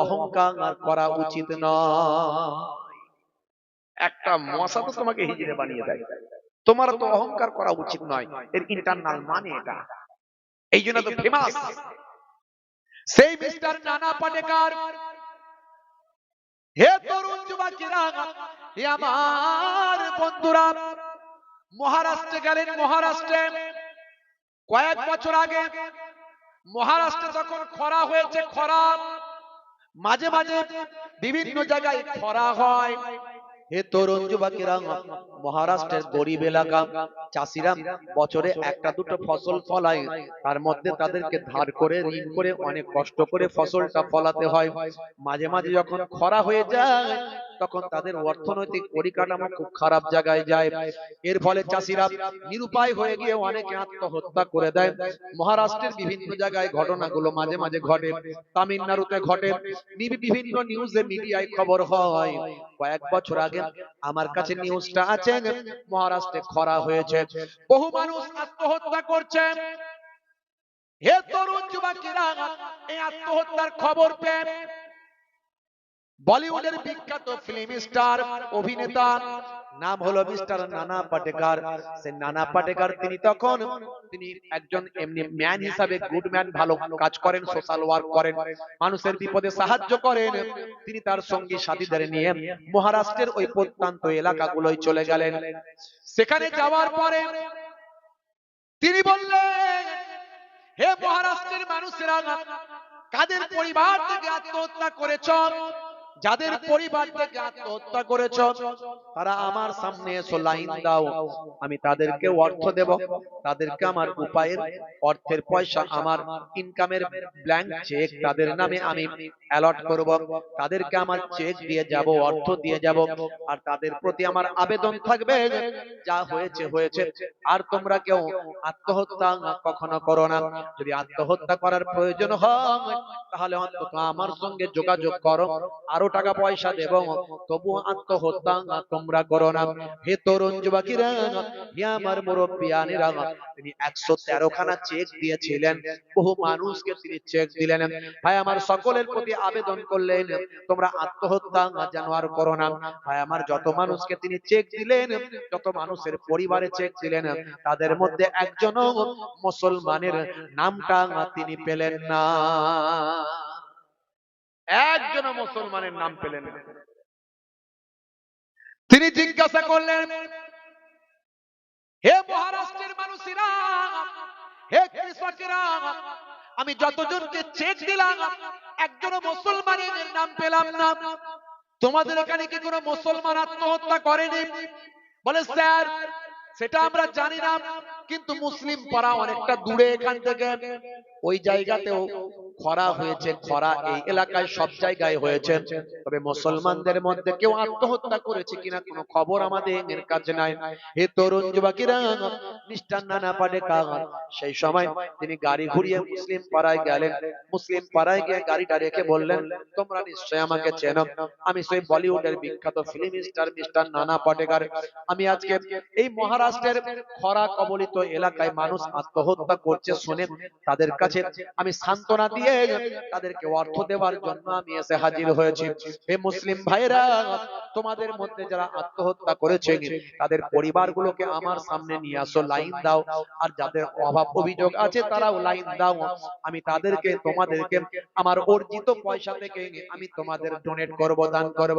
অহংকার করা উচিত নয়। একটা মশা তো তোমাকে হিজড়ে বানিয়ে দেয়, তোমার তো অহংকার করা উচিত নয়। এর ইন্টারনাল মানে এটা। এই জন্য তো ফেমাস সেই মিস্টার নানা পাটেকর। হে তরুণ যুবকেরা, হে আমার বন্ধুরা, মহারাষ্ট্রে গেলেন। মহারাষ্ট্রে কয়েক বছর আগে মহারাষ্ট্রে যখন খরা হয়েছে, খরা মাঝে মাঝে বিভিন্ন জায়গায় খরা হয়। হে তরুণ যুবকেরা, মহারাষ্ট্রের গরিব এলাকা চাষিরা বছরে একটা দুটো ফসল ফলায়, তার মধ্যে তাদেরকে ধার করে ঋণ করে অনেক কষ্ট করে ফসলটা ফলাতে হয়। মাঝে মাঝে যখন খরা হয়ে যায় তখন তাদের অর্থনৈতিক পরিকাঠামো খুব খারাপ জায়গায় যায়। এর ফলে চাষিরা নিরুপায় হয়ে গিয়ে অনেকে আত্মহত্যা করে দেয়। মহারাষ্ট্রের বিভিন্ন জায়গায় ঘটনাগুলো মাঝে মাঝে ঘটে, তামিলনাড়ুতে ঘটে, বিভিন্ন নিউজে মিডিয়ায় খবর হয়। কয়েক বছর আগে আমার কাছে নিউজটা আছে, মহারাষ্ট্রে খরা হয়েছে, বহু মানুষ আত্মহত্যা করছে। হে তরুণ যুবকেরা, এই আত্মহত্যার খবর পেয়ে বলিউডের বিখ্যাত ফিল্ম স্টার অভিনেতা, নাম হলো মিস্টার নানা পাটেকর। সেই নানা পাটেকর তিনি একজন এমনি ম্যান হিসাবে গুড ম্যান, ভালো কাজ করেন, সোশ্যাল ওয়ার্ক করেন, মানুষের বিপদে সাহায্য করেন। তিনি তার সঙ্গী সাথীদের নিয়ে মহারাষ্ট্রের ওই প্রত্যন্ত এলাকাগুলোয় চলে গেলেন। সেখানে যাওয়ার পরে তিনি বললেন, হে মহারাষ্ট্রের মানুষেরা, কাদের পরিবার থেকে আত্মহত্যা করেছ, যাদের পরিবার থেকে আত্মহত্যা করেছ তারা আমার সামনে এসো, লাইন দাও, আমি তাদেরকে অর্থ দেব, তাদেরকে আমার উপায়ের অর্থের পয়সা, আমার ইনকামের ব্ল্যাঙ্ক চেক তাদের নামে আমি অ্যালট করব, তাদেরকে আমার চেক দিয়ে যাব, অর্থ দিয়ে যাব। আর তাদের প্রতি আমার আবেদন থাকবে, যা হয়েছে হয়েছে, আর তোমরা কেউ আত্মহত্যা কখনো করো না। যদি আত্মহত্যা করার প্রয়োজন হয় তাহলে অন্তত আমার সঙ্গে যোগাযোগ করো, আরো টাকা পয়সা দেব, তবু আত্মহত্যা তোমরা করো না। হে তরুণ যুবকেরা, হে আমার মুরব্বিয়ানেরা, তিনি 113 খানা চেক দিয়েছিলেন, বহু মানুষকে তিনি চেক দিলেন। ভাই আমার, সকলের প্রতি আবেদন করলেন, তোমরা আত্মহত্যা যেন আর করো না। ভাই আমার, যত মানুষকে তিনি চেক দিলেন, যত মানুষের পরিবারে চেক দিলেন, তাদের মধ্যে একজনও মুসলমানের নামটা তিনি পেলেন না। একজন মুসলমানের নাম পেলেন না। তিনি জিজ্ঞাসা করলেন, হে মহারাষ্ট্রের মানুষেরা, হে কৃষকেরা, আমি যতজনকে চেক দিলাম একজন মুসলমানের নাম পেলাম না, তোমাদের এখানে কি কোনো মুসলমান আত্মহত্যা করেনি? বলে, স্যার সেটা আমরা জানি না, কিন্তু মুসলিম পাড়া অনেকটা দূরে এখান থেকে, ওই জায়গাতেও খরা হয়েছে, খরা এই এলাকায় সব জায়গায় হয়েছে, তবে মুসলমানদের মধ্যে কেউ আত্মহত্যা করেছে কিনা কোনো খবর আমাদের কাছে নাই। হে তরুণ যুবকেরা, মিস্টার নানা পাটেকর সেই সময় তিনি গাড়ি ঘুরিয়ে মুসলিম পাড়ায় গেলেন। মুসলিম পাড়ায় গিয়ে গাড়িটা রেখে বললেন, তোমরা নিশ্চয় আমাকে চেনো, আমি সেই বলিউডের বিখ্যাত ফিল্ম স্টার মিস্টার নানা পাটেকর। আমি আজকে এই মহারাষ্ট্রের খরা কবলিত এলাকায় মানুষ আত্মহত্যা করছে শুনে তাদের কাছে আমি সান্ত্বনা দিয়ে তাদেরকে অর্থ দেওয়ার জন্য আমি এসে হাজির হয়েছি। হে মুসলিম ভাইরা, তোমাদের মধ্যে যারা আত্মহত্যা করেছে তাদের পরিবারগুলোকে আমার সামনে নিয়ে আসো, লাইন দাও, আর যাদের অভাব অভিযোগ আছে তারাও লাইন দাও, আমি তাদেরকে তোমাদেরকে আমার অর্জিত পয়সা থেকে আমি তোমাদের ডোনেট করব, দান করব,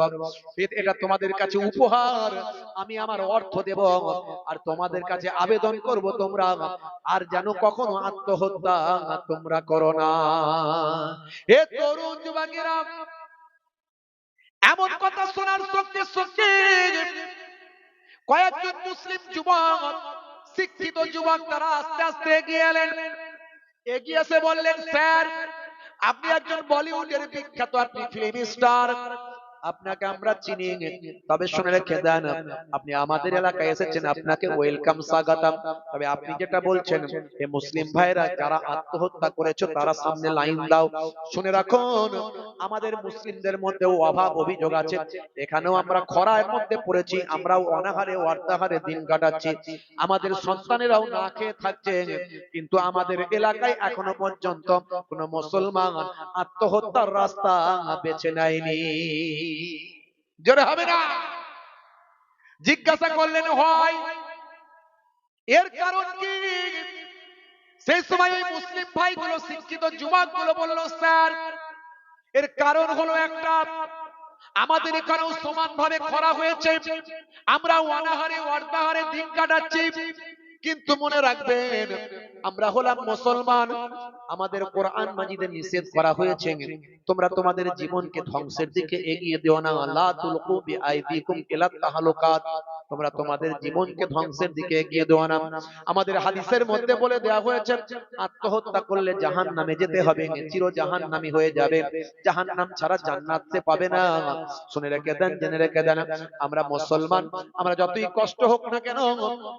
এটা তোমাদের কাছে উপহার, আমি আমার অর্থ দেব, আর তোমাদের কাছে আবেদন করব তোমরা আর যেন কখনো আত্মহত্যা তোমরা করো না। হে তরুণ যুবকেরা, এমন কথা শোনার সঙ্গে সঙ্গে কয়েকজন মুসলিম যুবক, শিক্ষিত যুবক, তারা আস্তে আস্তে এগিয়ে এলেন। এগিয়ে এসে বললেন, স্যার আপনি একজন বলিউডের বিখ্যাত, আপনি ফিল্ম স্টার, আপনাকে আমরা চিনি, তবে শুনে রেখে দেন, আপনি আমাদের এলাকায় এসেছেন, আপনাকে ওয়েলকাম স্বাগতম। তবে আপনি যেটা বলছেন, এই মুসলিম ভাইরা যারা আত্মহত্যা করেছে তারা সামনে লাইন দাও। শুনে রাখুন, আমাদের মুসলিমদের মধ্যেও অভাব অভিযোগ আছে। এখানেও আমরা খরার মধ্যে পড়েছি, আমরাও অনাহারে অর্ধাহারে দিন কাটাচ্ছি, আমাদের সন্তানেরাও না খেয়ে থাকছে, কিন্তু আমাদের এলাকায় এখনো পর্যন্ত কোন মুসলমান আত্মহত্যার রাস্তা বেছে নেয়নি। জোরে হবে না? জিজ্ঞাসা করলেন হয়, এর কারণ কি? সেই সময় ওই মুসলিম ভাইগুলো, শিক্ষিত যুবকগুলো বলল, স্যার এর কারণ হলো একটা, আমাদের এখানেও সমানভাবে খরা হয়েছে, আমরা অনাহারে অর্ধাহারে দিন কাটাচ্ছি, কিন্তু মনে রাখবেন আমরা হলাম মুসলমান, আমাদের কোরআন মাজিদে নিষেধ করা হয়েছে তোমরা তোমাদের জীবনকে ধ্বংসের দিকে এগিয়ে দিও না, লা তুলকু বিআইদিকুম ইলা তাহলুকাত, তোমরা তোমাদের জীবনকে ধ্বংসের দিকে এগিয়ে দিও না। আমাদের হাদিসের মধ্যে বলে দেওয়া হয়েছে আত্মহত্যা করলে জাহান্নামে যেতে হবে, চির জাহান্নামী হয়ে যাবে, জাহান্নাম ছাড়া জান্নাতে পাবে না। শুনে রেখে দেন, জেনে রেখে দেন, আমরা মুসলমান, আমরা যতই কষ্ট হোক না কেন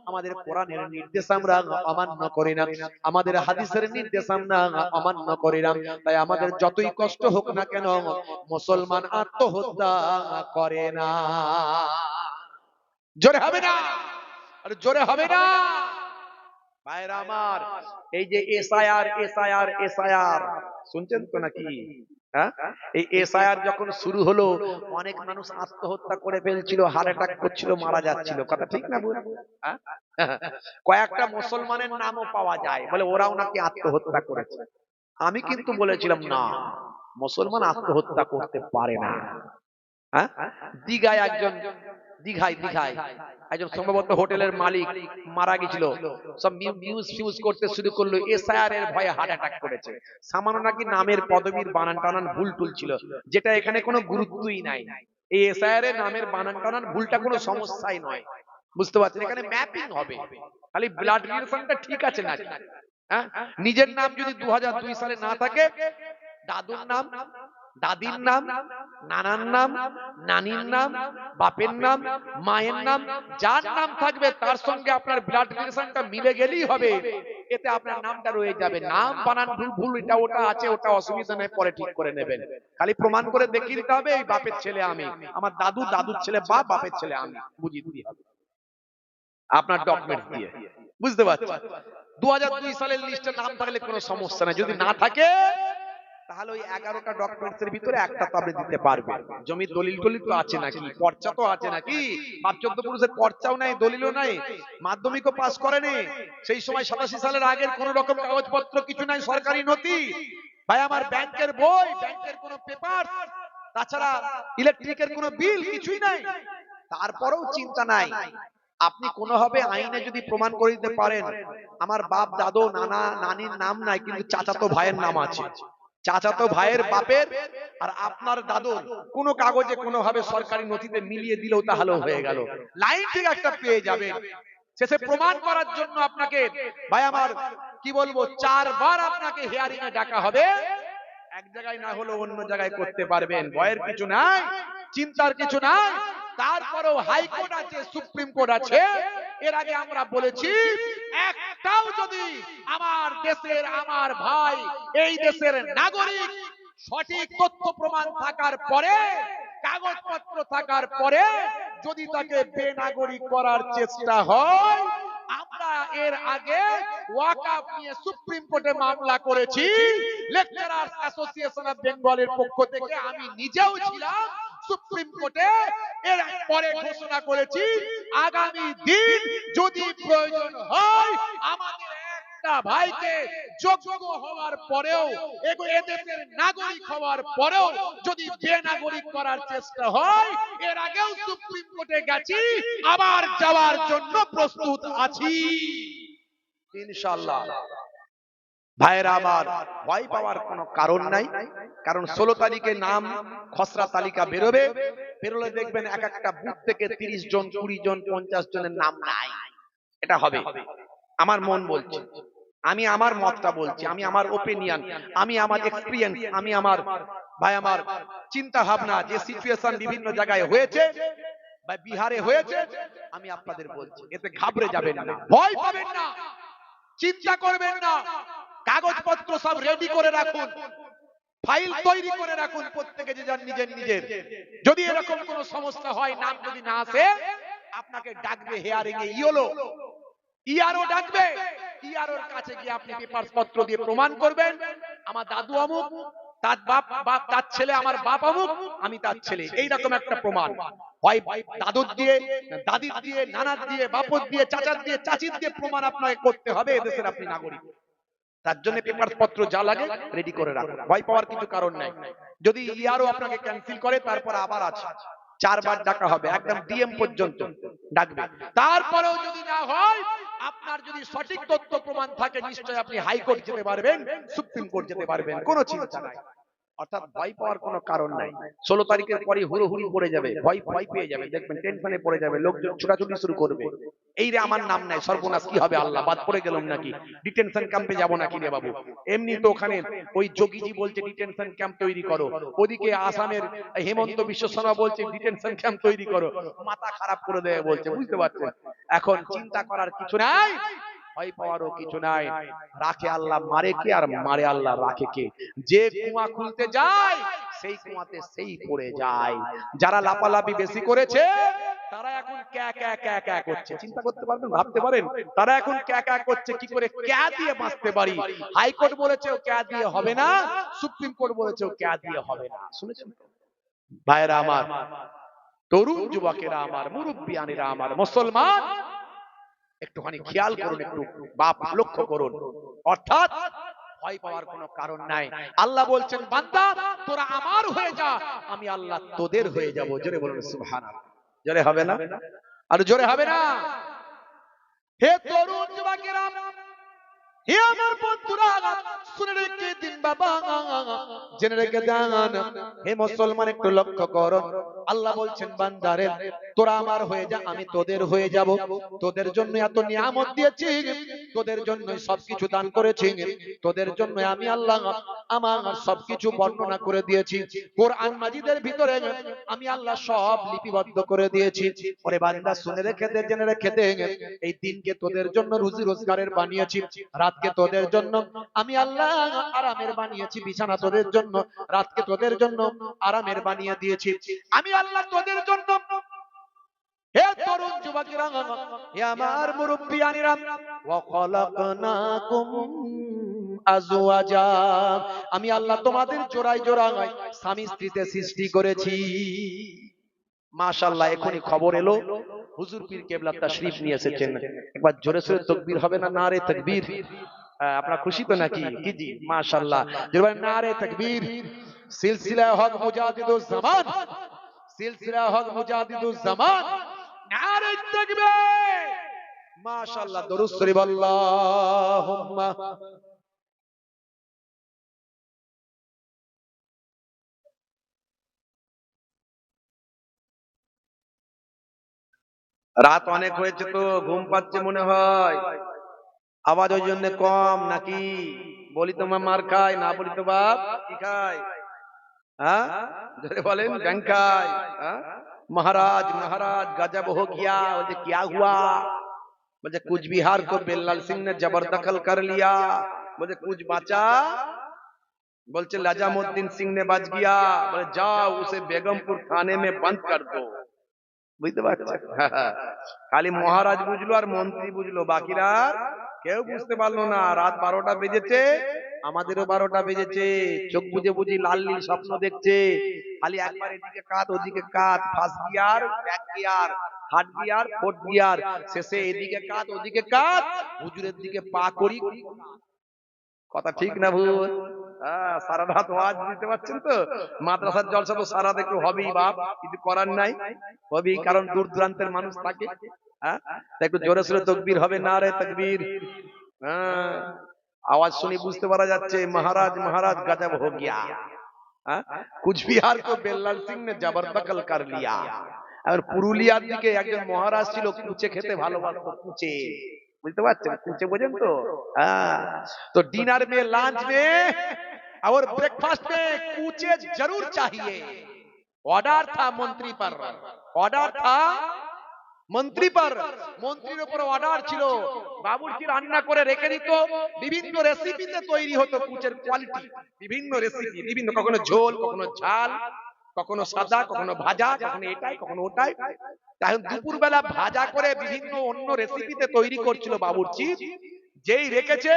আমাদের কোরআনের নির্দেশ আমরা অমান্য করি না, আমাদের হাদিসের নির্দেশ আমরা অমান্য করি না। তাই আমাদের যতই কষ্ট হোক না কেন মুসলমান আত্মহত্যা করে না। জোরে হবে না? আর জোরে হবে না? ভাইরা আমার, এই যে এসআইআর এসআইআর এসআইআর শুনছেন তো নাকি? হ্যাঁ, এই এসআইআর যখন শুরু হলো অনেক মানুষ আত্মহত্যা করে ফেলছিল, হার্ট অ্যাটাক করছিল, মারা যাচ্ছিল, কথা ঠিক না? হ্যাঁ, কয়েকটা মুসলমানের নামও পাওয়া যায়, বলে ওরাও নাকি আত্মহত্যা করেছে। আমি কিন্তু বলেছিলাম না, মুসলমান আত্মহত্যা করতে পারে না। হ্যাঁ, দীঘায় একজন সম্ভবত হোটেলের মালিক মারা গেছিল, সব নিউজ ফিউজ করতে শুরু করলো, এসআইআর এর ভয়ে হার্ট অ্যাটাক করেছে। সামান্য নাকি নামের পদবীর বানান টানান ভুল টুল ছিল, যেটা এখানে কোনো গুরুত্বই নাই। এই এসআইআর এর নামের বানান টানান ভুলটা কোনো সমস্যাই নয়, বুঝতে পারছেন? এখানে ম্যাপিং হবে, খালি ব্লাড রিলেশনটা ঠিক আছে না। হ্যাঁ, নিজের নাম যদি 2002 সালে না থাকে, দাদুর নাম, দাদির নাম, নানার নাম, নানির নাম, বাপের নাম, মায়ের নাম, যার নাম থাকবে তার সঙ্গে আপনার ব্লাড রিলেশনটা মিলে গেলেই হবে, এতে আপনার নামটা রয়ে যাবে। নাম বানান ভুল ভুল এটা ওটা আছে, ওটা অসুবিধা নেই, পরে ঠিক করে নেবেন। খালি প্রমাণ করে দেখিয়ে দিতে হবে এই বাপের ছেলে আমি, আমার দাদু, দাদুর ছেলে বাপ, বাপের ছেলে আমি, বুঝিয়ে দিতে হবে আপনার ডকুমেন্ট দিয়ে, বুঝতে পারছেন? 2002 সালের লিস্টে নাম থাকলে কোনো সমস্যা নাই, যদি না থাকে তাহলে ওই 11টা ডকুমেন্টস এর ভিতরে একটা তো আপনি দিতে পারবেন। জমির দলিল টলিল তো আছে নাকি, পর্চা তো আছে নাকি? বাপ 14 পুরুষের পর্চাও নাই, দলিলও নাই, মাধ্যমিকও পাস করেনি সেই সময়, 87 সালের আগের কোন রকম কাগজপত্র কিছু নাই, সরকারি নথি। ভাই আমার, ব্যাংকের বই, ব্যাংকের কোনো পেপার, তাছাড়া ইলেকট্রিকের কোনো বিল কিছুই নাই, তারপরেও চিন্তা নাই। আপনি কোনোভাবে আইনে যদি প্রমাণ করে দিতে পারেন আমার বাপ, দাদু, নানা, নানির নাম নাই, কিন্তু চাচাতো ভাইয়ের নাম আছে, চাচাতো ভাইয়ের বাপের আর আপনার দাদুর কোনো কাগজে কোনোভাবে সরকারি নথিতে মিলিয়ে দিলেও তাহলেও হয়ে গেল, লাইন ঠিক একটা পেয়ে যাবেন। শেষে প্রমাণ করার জন্য আপনাকে ভাই আমার কি বলবো, 4 বার আপনাকে হিয়ারিং এ ডাকা হবে, এক জায়গায় না হলেও অন্য জায়গায় করতে পারবেন, ভয়ের কিছু নাই, চিন্তার কিছু নাই। তারপরেও হাইকোর্ট আছে, সুপ্রিম কোর্ট আছে, এর আগে আমরা বলেছি একটাও যদি আমার দেশের, আমার ভাই এই দেশের নাগরিক, সঠিক তথ্য প্রমাণ থাকার পরে, কাগজপত্র থাকার পরে যদি তাকে বেনাগরিক করার চেষ্টা হয়, আমরা এর আগে ওয়াকফ নিয়ে সুপ্রিম কোর্টে মামলা করেছি, লেকচারার্স অ্যাসোসিয়েশন অফ বেঙ্গলের পক্ষ থেকে আমি নিজেও ছিলাম সুপ্রিম কোর্টে। এর পরে ঘোষণা করেছি আগামী দিন যদি প্রয়োজন হয় আমাদের একটা ভাইকে যোগ্য হওয়ার পরেও, এদেশের নাগরিক হওয়ার পরেও যদি বেনাগরিক করার চেষ্টা হয়, এর আগেও সুপ্রিম কোর্টে গেছি, আবার যাওয়ার জন্য প্রস্তুত আছি ইনশাআল্লাহ। ভাইরা আমার, ভয় পাওয়ার কোনো কারণ নাই, কারণ 16 তারিখে নাম খসড়া তালিকা বেরোবে, বেরোলে দেখবেন এক একটা বুথ থেকে 30 জন, 20 জন, 50 জনের নাম নাই। এটা হবে, আমার মন বলছে, আমি আমার মতটা বলছি, আমি আমার ওপিনিয়ন, আমি আমার এক্সপেরিয়েন্স, আমি আমার ভাই আমার, চিন্তা ভাবনা যে সিচুয়েশন বিভিন্ন জায়গায় হয়েছে বা বিহারে হয়েছে, আমি আপনাদের বলছি, এতে ঘাবড়ে যাবেন না, ভয় পাবেন না, চিন্তা করবেন না। কাগজপত্র সব রেডি করে রাখুন, ফাইল তৈরি করে রাখুন, প্রত্যেকে যে যার নিজের নিজের। যদি এরকম কোনো সমস্যা হয়, নাম যদি না আসে, আপনাকে ডাকবে হেয়ারিং এ, ইআরও ডাকবে। ইআরওর কাছে গিয়ে আপনি পেপারস পত্র দিয়ে প্রমাণ করবেন, আমার দাদু অমুক, তার বাপ তার ছেলে, আমার বাপ অমুক, আমি তার ছেলে, এইরকম একটা প্রমাণ। হয় দাদুর দিয়ে, দাদির দিয়ে, নানার দিয়ে, বাপর দিয়ে, চাচার দিয়ে, চাচির দিয়ে প্রমাণ আপনাকে করতে হবে, এদেশের আপনি নাগরিক। তার জন্য পেপার পত্র যা লাগে রেডি করে রাখুন, ভয় পাওয়ার কিছু কারণ নাই। যদি ইআরও আপনাকে ক্যান্সেল করে, তারপর আবার আছে, 4 বার ডাকা হবে, একদম ডিএম পর্যন্ত ডাকবে। তারপরেও যদি না হয়, আপনার যদি সঠিক তথ্য প্রমাণ থাকে, নিশ্চয়ই আপনি হাইকোর্ট যেতে পারবেন, সুপ্রিম কোর্ট যেতে পারবেন, কোনো চিন্তা নাই। অর্থাৎ ভয় পাওয়ার কোনো কারণ নাই। 16 তারিখের পরে হুড়োহুড়ি পড়ে যাবে, ভয় পেয়ে যাবে, দেখবেন টেনশনে পড়ে যাবে, লোকজন ছোটাছুটি শুরু করবে, এই রে আমার নাম নাই, সর্বনাশ, কি হবে, আল্লাহ বাদ পড়ে গেলাম নাকি, ডিটেনশন ক্যাম্পে যাব নাকি রে বাবু। এমনি তো ওখানে ওই যোগীজি বলছে ডিটেনশন ক্যাম্প তৈরি করো, ওদিকে আসামের হেমন্ত বিশ্ব শর্মা বলছে ডিটেনশন ক্যাম্প তৈরি করো, মাথা খারাপ করে দেয় বলছে, বুঝতে পারছেন। এখন চিন্তা করার কিছু নাই, ভয় পাওয়ারও কিছু নাই। রাখে আল্লাহ, মারে কে, আর মারে আল্লাহ, রাখে কে। যে কুয়া খুলতে যায়, সেই কুয়াতে সেই পড়ে যায়। যারা লাপালাপি বেশি করেছে, তারা এখন ক্যা ক্যা ক্যা ক্যা করছে, চিন্তা করতে পারবেন, ভাবতে পারেন, তারা এখন ক্যা ক্যা করছে, কি করে ক্যা দিয়ে বাঁচতে পারি। হাইকোর্ট বলেছে ও ক্যা দিয়ে হবে না, সুপ্রিম কোর্ট বলেছে ও ক্যা দিয়ে হবে না, শুনেছেন ভাইরা আমার, তরুণ যুবকেরা আমার, মুরব্বিয়ানেরা আমার, মুসলমান, একটুখানি খেয়াল করুন, একটু বাপ লক্ষ্য করুন। অর্থাৎ ভয় পাওয়ার কোনো কারণ নাই। আল্লাহ বলছেন, বান্দা তোরা আমার হয়ে যা, আমি আল্লাহ তোদের হয়ে যাব। জোরে বলুন সুবহানাল্লাহ। জোরে হবে না? আর জোরে হবে না? হে তরুণ যুবকেরা, হে আমার বন্ধুরা, শুনে রেখে দিন বাবা, জেনে রেখে দেন, হে মুসলমান একটু লক্ষ্য করো। আল্লাহ বলছেন, বান্দারে তোরা আমার হয়ে যা, আমি তোদের হয়ে যাব। তোদের জন্য এত নিয়ামত দিয়েছি, তোদের জন্য সবকিছু দান করেছি, তোদের জন্য আমি আল্লাহ আমার সবকিছু বর্ণনা করে দিয়েছি। কোরআন মাজিদের ভিতরে আমি আল্লাহ সব লিপিবদ্ধ করে দিয়েছি। ওরে বান্দা শুনে রেখে দে, জেনে রেখে দে, এই দিনকে তোদের জন্য রুজি রোজগারের বানিয়েছি, রাতকে তোদের জন্য আমি আল্লাহ আরামের বানিয়েছি, বিছানা তোদের জন্য, রাতকে তোদের জন্য আরামের বানিয়ে দিয়েছি আমি আল্লাহ তোদের জন্য। হে তরুণ যুবকেরা, হে আমার মুরব্বিয়ানেরা, ওয়া খালাকনাকুম আজওয়াজা, আমি আল্লাহ তোমাদের জোড়ায় জোড়ায় স্বামী স্ত্রীতে সৃষ্টি করেছি। মাশাআল্লাহ, এখনি খবর এলো, হুজুর পীর কেবলা তাশরীফ নিয়ে এসেছেন। একবার জোরে সোরে তাকবীর হবে না? নারে তাকবীর। আপনারা খুশি তো নাকি? কি জি, মাশাআল্লাহ, জোরে নারে তাকবীর। সিলসিলা হক মুজাহিদুজ জামান, সিলসিলা হক মুজাহিদুজ জামান, নারে তাকবীর। মাশাআল্লাহ, দরুদ শরীফ আল্লাহুম্মা। রাত অনেক হয়েছে তো, ঘুম পাচ্ছে মনে হয়, আওয়াজ ওই জন্য কম নাকি? বলি তো মা মার খায়, না বলি তো বাপ কি খায়? হ্যাঁ জোরে বলেন, ব্যাং খায়। महाराज महाराज गजब हो गया। बोलते क्या हुआ? बोलते कुछ बिहार को बेल्लाल सिंह ने जबरदखल कर लिया। बोलते कुछ बचा? बोलते लजामुद्दीन सिंह ने बच गया। बोले जाओ उसे बेगमपुर थाने में बंद कर दो। বুঝতে পারছেন? খালি মহারাজ বুঝলো আর মন্ত্রী বুঝলো, বাকিরা কেউ বুঝতে পারলো না। রাত 12টা বেজেছে, আমাদেরও 12টা বেজেছে, চোখ বুঝে বুঝি লাল নীল স্বপ্ন দেখছে। খালি একবার এদিকে কাত ওদিকে কাত, first gear, back gear, third gear, fourth gear, শেষে এদিকে কাত ওদিকে কাত, হুজুরের দিকে পা করি। কথা ঠিক না ভুল? সারা রাত ওয়াজ দিতে পারছেন তো। মাদ্রাসার জলসা তো সারা রাত একটু হবেই বাপ, কিছু করার নাই, হবেই, কারণ দূর দূরান্তের মানুষ থাকে। একটু জোরে সোরে তাকবীর হবে, নারে তাকবীর। আওয়াজ শুনে বুঝতে পারা যাচ্ছে মহারাজ মহারাজ গজব হো গিয়া। কুচবিহার কো বেল্লাল সিং নে জবরদখল কর লিয়া। আর পুরুলিয়ার দিকে একজন মহারাজ ছিল, কুচে খেতে ভালোবাসতো, কুচে, বুঝতে পারছেন? কুচে বোঝেন তো? তো ডিনার মে লাঞ্চ মে और ब्रेकफास्ट में कूचे जरूर चाहिए। ऑर्डर था मंत्री पर, ऑर्डर था মন্ত্রী পর, মন্ত্রীর উপর অর্ডার ছিল বাবুর্চি রান্না করে রেখে দিত, বিভিন্ন রেসিপিতে তৈরি হতো কুচের কোয়ালিটি, বিভিন্ন রেসিপি, বিভিন্ন কখনো ঝোল, কখনো ঝাল, কখনো সাদা, কখনো ভাজা, কখনো এটাই কখনো ওটাই। তখন দুপুরবেলা ভাজা করে বিভিন্ন অন্য রেসিপিতে তৈরি করছিল বাবুর্চি। যেই রেখেছে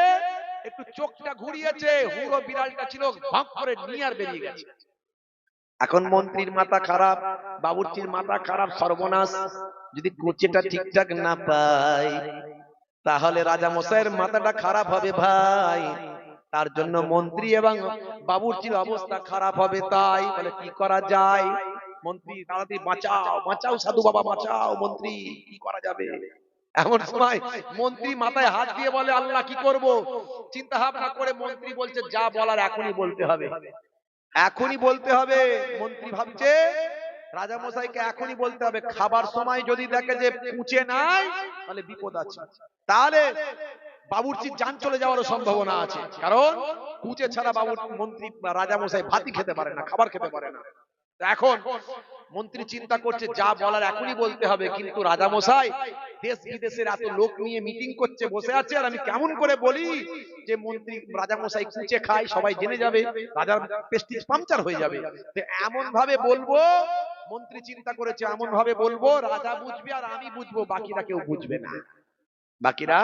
একটু চোখটা ঘুরিয়েছে, হুড়ো বিড়ালটা ছিল ভক করে নিয়ে আর বেরিয়ে গেছে। এখন মন্ত্রীর মাথা খারাপ, বাবুর্চির মাথা খারাপ, সর্বনাশ। যদি কুচিটা ঠিকঠাক না পাই তাহলে রাজা মশাইয়ের মাথাটা খারাপ হবে ভাই। তার জন্য মন্ত্রী এবং বাবুর্চির অবস্থা খারাপ হবে। তাই বলে কি করা যায়? মন্ত্রী তাড়াতাড়ি বাঁচাও, বাঁচাও সাধু বাবা, বাঁচাও মন্ত্রী, কি করা যাবে? এমন সময় মন্ত্রী মাথায় হাত দিয়ে বলে আল্লাহ কি করব? চিন্তা ভাবনা করে মন্ত্রী বলছে যা বলার এখনই বলতে হবে, এখনই বলতে হবে। মন্ত্রী ভাবছে রাজা মশাইকে এখনই বলতে হবে। খাবার সময় যদি দেখে যে কুচে নাই তাহলে বিপদ আছে, তাহলে বাবুর্চির জান চলে যাওয়ারও সম্ভাবনা আছে। কারণ কুচে ছাড়া মন্ত্রী রাজা মশাই ভাতই খেতে পারে না, খাবার খেতে পারে না। এখন মন্ত্রী চিন্তা করছে যা বলার এখনই বলতে হবে, কিন্তু রাজা মশাই দেশ বিদেশের এত লোক নিয়ে মিটিং করছে, বসে আছে, আর আমি কেমন করে বলি যে মন্ত্রী রাজা মশাই কুচে খায়, সবাই জেনে যাবে, রাজার প্রেস্টিজ পাংচার হয়ে যাবে। এমন ভাবে বলবো, মন্ত্রী চিন্তা করেছে এমন ভাবে বলবো রাজা বুঝবে আর আমি বুঝবো, বাকিরা কেউ বুঝবে না, বাকিরা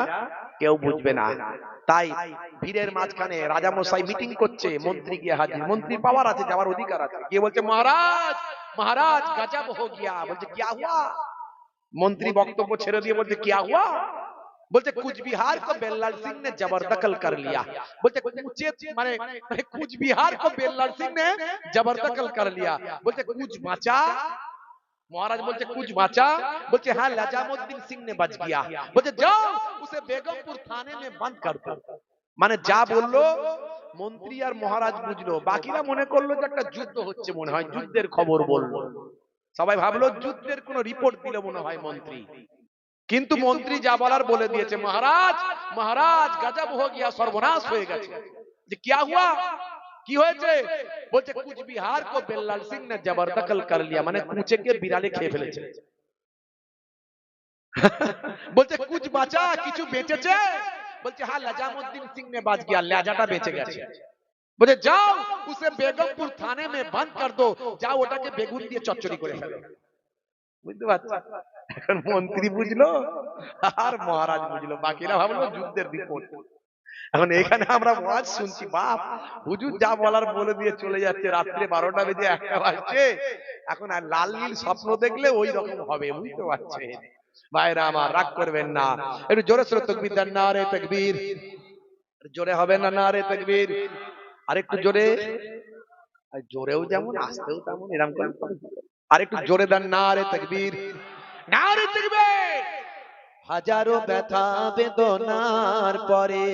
কেউ বুঝবে না। তাই ভিড়ের মাঝখানে রাজা মশাই মিটিং করছে, মন্ত্রী গিয়ে হাজির। মন্ত্রীর পাওয়ার আছে, যাওয়ার অধিকার আছে। গিয়ে বলছে মহারাজ, মহারাজ গজব হো গিয়া। বলছে क्या हुआ? মন্ত্রী বক্তব্য ছেড়ে দিয়ে বলছে क्या हुआ? बोलते कुछ बिहार को बेल्लाल सिंह ने जबरदखल कर लिया। बोलते माने कुछ बिहार को बेल्लाल सिंह ने जबरदखल कर लिया। बोलते कुछ बचा? महाराज बोलते कुछ बचा? बोलते हाँ लजामुद्दीन सिंह ने बच गया। बोलते जाओ उसे बेगमपुर थाने में बंद कर दो। মানে যা বললো মন্ত্রী আর মহারাজ বুঝলো, বাকিরা মনে করলো যে একটা যুদ্ধ হচ্ছে, মনে হয় যুদ্ধের খবর বললো। সবাই ভাবলো যুদ্ধের কোন রিপোর্ট দিল মনে হয় মন্ত্রী। কিন্তু মন্ত্রী যা বলার বলে দিয়েছে, মহারাজ, মহারাজ গজব হো গিয়া, সর্বনাশ হয়ে গেছে। যে क्या हुआ? কি হয়েছে? বলছে কুচ বিহার কো বেল্লাল সিং ने जबरदखल कर लिया, মানে কুচেকে বিড়ালে খেয়ে ফেলেছে। বলছে কুচ বাঁচা, কিছু বেঁচেছে? বলছে হ্যাঁ লজামুদ্দিন সিং ने बच गया, লেজাটা বেঁচে গেছে। বলছে যাও উসে বেগমপুর থানে में बंद कर दो, যাও ওটাকে বেগুন দিয়ে চচ্চড়ি করে ফেলো। বুঝতে পারছো? এখন মন্ত্রী বুঝলো আর মহারাজ বুঝলো, বাকিরা ভাবলো যুদ্ধের রিপোর্ট। এখন এখানে আমরা ওয়াজ শুনছি, বাপ হুজুর যা বলার বলে দিয়ে চলে যাচ্ছে, রাত্রে 12টা বেজে 1টা বাজছে। এখন আর লাল নীল স্বপ্ন দেখলে ওই রকম হবে, বুঝতে পারছেন ভাইরা আমার? রাগ করবেন না, একটু জোরে সোরে তাকবীর দেন, নারে তাকবীর। জোরে হবে না নারে তাকবীর? আরেকটু জোরে, জোরেও যেমন আসতেও তেমন, এরকম করে আরেকটু জোরে দেন, নারে তাকবীর, নারে তাকবীর। হাজারো ব্যথা বেদনার পরে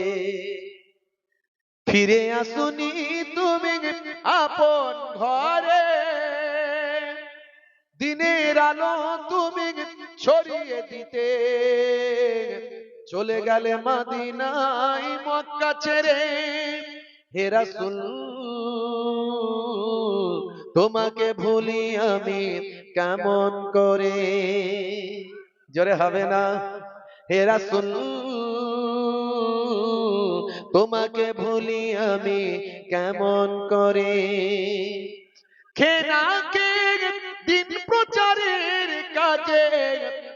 ফিরে আসুনি তুমি আপন ঘরে, দিনের আলো তুমি ছড়িয়ে দিতে চলে গেলে মদিনায় মক্কা ছেড়ে। হে রাসূল তোমাকে ভুলি আমি কেমন করে? জোরে হবে না? হে রাসূল তোমাকে ভুলি আমি কেমন করে? খেনা কে দিন প্রচারের কাজে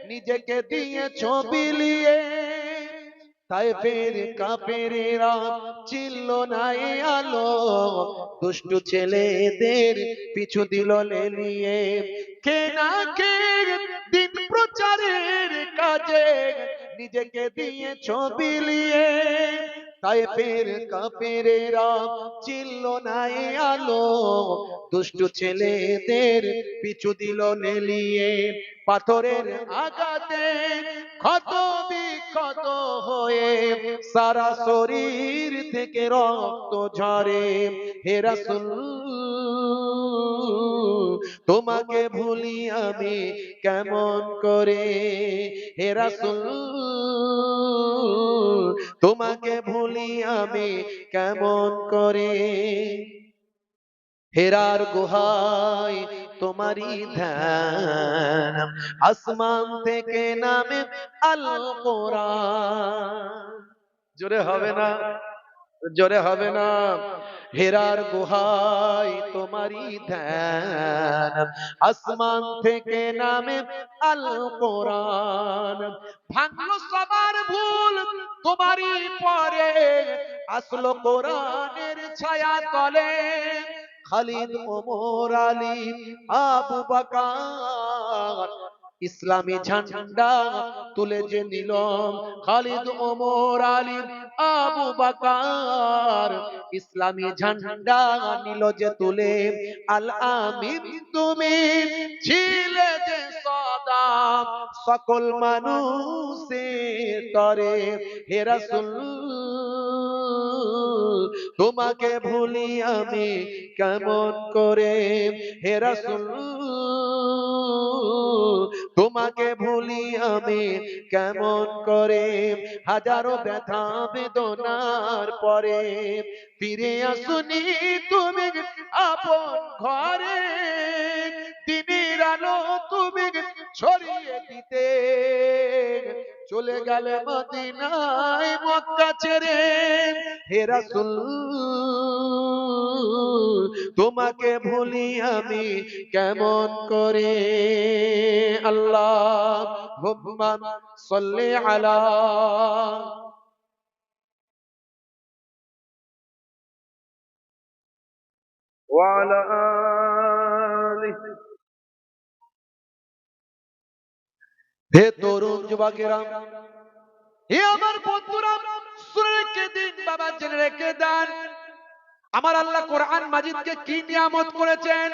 নিজেকে দিয়েছো বিলিয়ে, তায়েফের কাফেরেরা ছিল না এ আলো, দুষ্টু ছেলেদের পিছু দিল লেলিয়ে। খেনা কে দিন প্রচারের কাজে নিজেকে দিয়েছো বিলিয়ে, তায়েফের কাফেরেরা ছিল না এ আলো, দুষ্টু ছেলেদের পিছু দিল নেলিয়ে। পাথরের আঘাতে ক্ষত বিক্ষত হয়ে সারা শরীর থেকে রক্ত ঝরে। হে রাসূল তোমাকে ভুলি আমি কেমন করে? হে রাসূল তোমাকে ভুলি আমি কেমন করে। হেরার গুহায় তোমারই ধ্যান, আসমান থেকে নামে আল কোরআন। জোরে হবে না, জোরে হবে না। হেরার গুহায় তোমারই ধ্যান, আসমান থেকে নামে আল কোরআন। ভাঙলো সবার ভুল তোমারই পরে, আসলো কোরআনের ছায়া তলে। খালিদ ওমর আলী আবু বকর ইসলামী ঝান্ডা তুলে যে নিল। খালিদ ওমর আলী আবু বকর ইসলামী ঝান্ডা নিল যে তুলে। আল আমিন তুমি ছিলে যে সদা সকল মানুষের তরে। হে রাসূল তোমাকে ভুলি আমি কেমন করে। হে রাসূল তোমাকে ভুলি আমি কেমন করে। হাজারো ব্যথা বেদনার পরে ফিরে আসুনি তুমি আপন ঘরে। দিনের আলো তুমি ছড়িয়ে দিতে চলে গেলে মদিনায় মক্কা ছেড়ে। হে রাসূল তোমাকে ভুলি আমি কেমন করে। আল্লাহুম্মা সাল্লি আলা ওয়া আলা আলিহি। হে তরুণ যুবকেরা, হে আমার বন্ধুরা, শুনে রেখে দিন বাবা, জেনে রেখে দেন আমার আল্লাহ কোরআন মাজিদকে কি নিয়ামত করেছেন।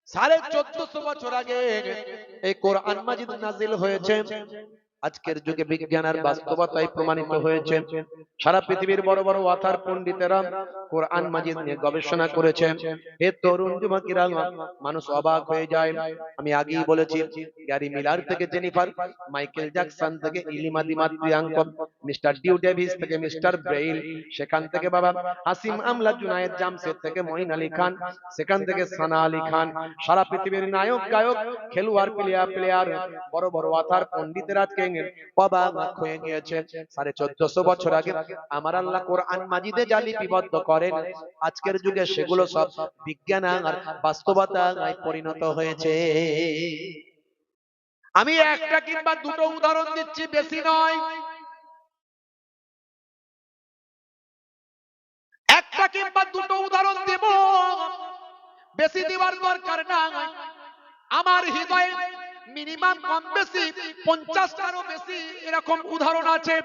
1450 বছর আগে এই কোরআন মাজিদ নাজিল হয়েছে। আজকের যুগে বিজ্ঞান আর বাস্তবতায় প্রমাণিত হয়েছে। সারা পৃথিবীর বড় বড় ওয়াথার পণ্ডিতেরা কোরআন মাজিদ নিয়ে গবেষণা করেছে। হে তরুণ যুবকেরা, মানুষ অবাক হয়ে যায়। আমি আগেই বলেছি, গ্যারি মিলার থেকে জেনিফার, মাইকেল জ্যাকসন থেকে ইলিমা দিমাত্রিয়াঙ্ক, মিস্টার ডিউ ডেভিস থেকে মিস্টার ব্রেইল, সেখান থেকে বাবা হাসিম আমলা, জুনায়েদ জামশেদ থেকে মঈন আলী খান, সেখান থেকে সানা আলী খান, সারা পৃথিবীর নায়ক গায়ক খেলোয়াড় প্লেয়ার বড় বড় ওয়াথার পণ্ডিতেরা আজকে অবাক হয়ে গিয়েছে। 1450 বছর আগে আমার আল্লাহ কোরআন মাজিদে যা লিপিবদ্ধ করেন, আজকের যুগে সেগুলো সব বিজ্ঞান আর বাস্তবতায় পরিণত হয়েছে। আমি একটা কিংবা দুটো উদাহরণ দিচ্ছি, বেশি নয়। একটা কিংবা দুটো উদাহরণ দেব, বেশি দেওয়ার দরকার নাই। আমার হৃদয়ে মিনিমাম কম বেশি 50টারও বেশি এরকম উদাহরণ আছে।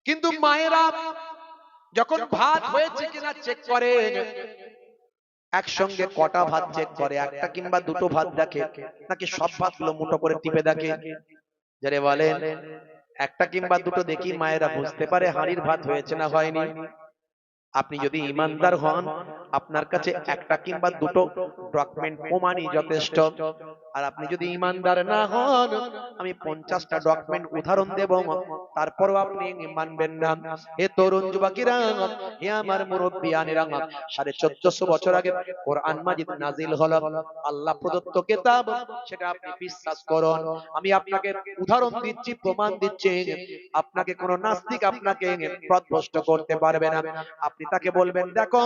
কিন্তু মায়েরা যখন ভাত হয়েছে কিনা চেক করে, একসঙ্গে কটা ভাত চেক করে? একটা কিংবা দুটো ভাত দেখে, নাকি সব ভাতগুলো মুঠো করে টিপে দেখে? যারে বলেন একটা কিংবা দুটো দেখি মায়েরা বুঝতে পারে হাঁড়ির ভাত হয়েছে না হয়নি। আপনি যদি ইমানদার হন, আপনার কাছে একটা কিংবা দুটো ডকুমেন্ট প্রমাণই যথেষ্ট। আর আপনি যদি ইমানদার না হন, আমি 50টা ডকুমেন্ট উদাহরণ দেব, তারপরও আপনি মানবেন না। হে তরুণ যুবকেরা, হে আমার মুরব্বিয়ানেরা, 1450 বছর আগে কোরআন মাজিদ নাজিল হলো, আল্লাহ প্রদত্ত কিতাব, সেটা আপনি বিশ্বাস করুন। আমি আপনাকে উদাহরণ দিচ্ছি, প্রমাণ দিচ্ছি। আপনাকে কোন নাস্তিক আপনাকে পথভ্রষ্ট করতে পারবে না। আপনি তাকে বলবেন, দেখো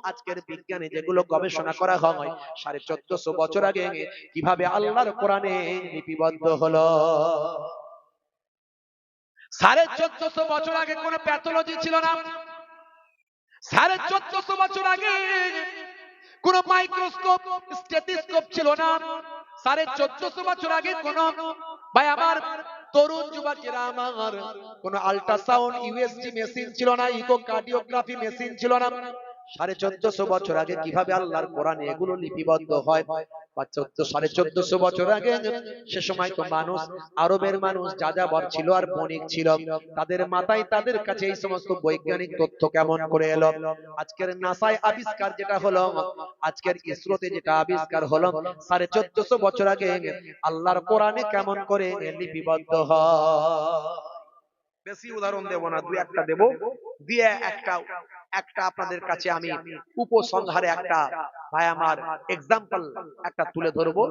আজকের বিজ্ঞানে যেগুলো গবেষণা করা হয় 1450 বছর আগে কিভাবে আল্লাহর কোরআনে লিপিবদ্ধ হলো। 1450 বছর আগে কোন প্যাথোলজি ছিল না। 1450 বছর আগে কোন মাইক্রোস্কোপ, স্টেথোস্কোপ ছিল না। 1450 বছর আগে কোন, ভাই আমার তরুণ যুবকেরা আমার, কোন আল্ট্রাসাউন্ড ইউএসজি মেশিন ছিল না, ইকোকার্ডিওগ্রাফি মেশিন ছিল না। 1450 বছর আগে কিভাবে আল্লাহর কোরআনে এগুলো লিপিবদ্ধ হয়? 1450 বছর আগে সে সময় তো মানুষ, আরবের মানুষ যাযাবর ছিল আর বণিক ছিল। তাদের মাথায়, তাদের কাছে এই সমস্ত বৈজ্ঞানিক তথ্য কেমন করে এলো? আজকের নাসায় আবিষ্কার যেটা হলো, আজকের ইসরোতে যেটা আবিষ্কার হলো, 1450 বছর আগে আল্লাহর কোরআনে কেমন করে লিপিবদ্ধ হয়? বেশি উদাহরণ দেব না, দুই একটা দেব, দিয়ে একটা একটা আপনাদের কাছে আমি উপসংহারে একটা ভাই আমার এক্সাম্পল একটা তুলে ধরবো,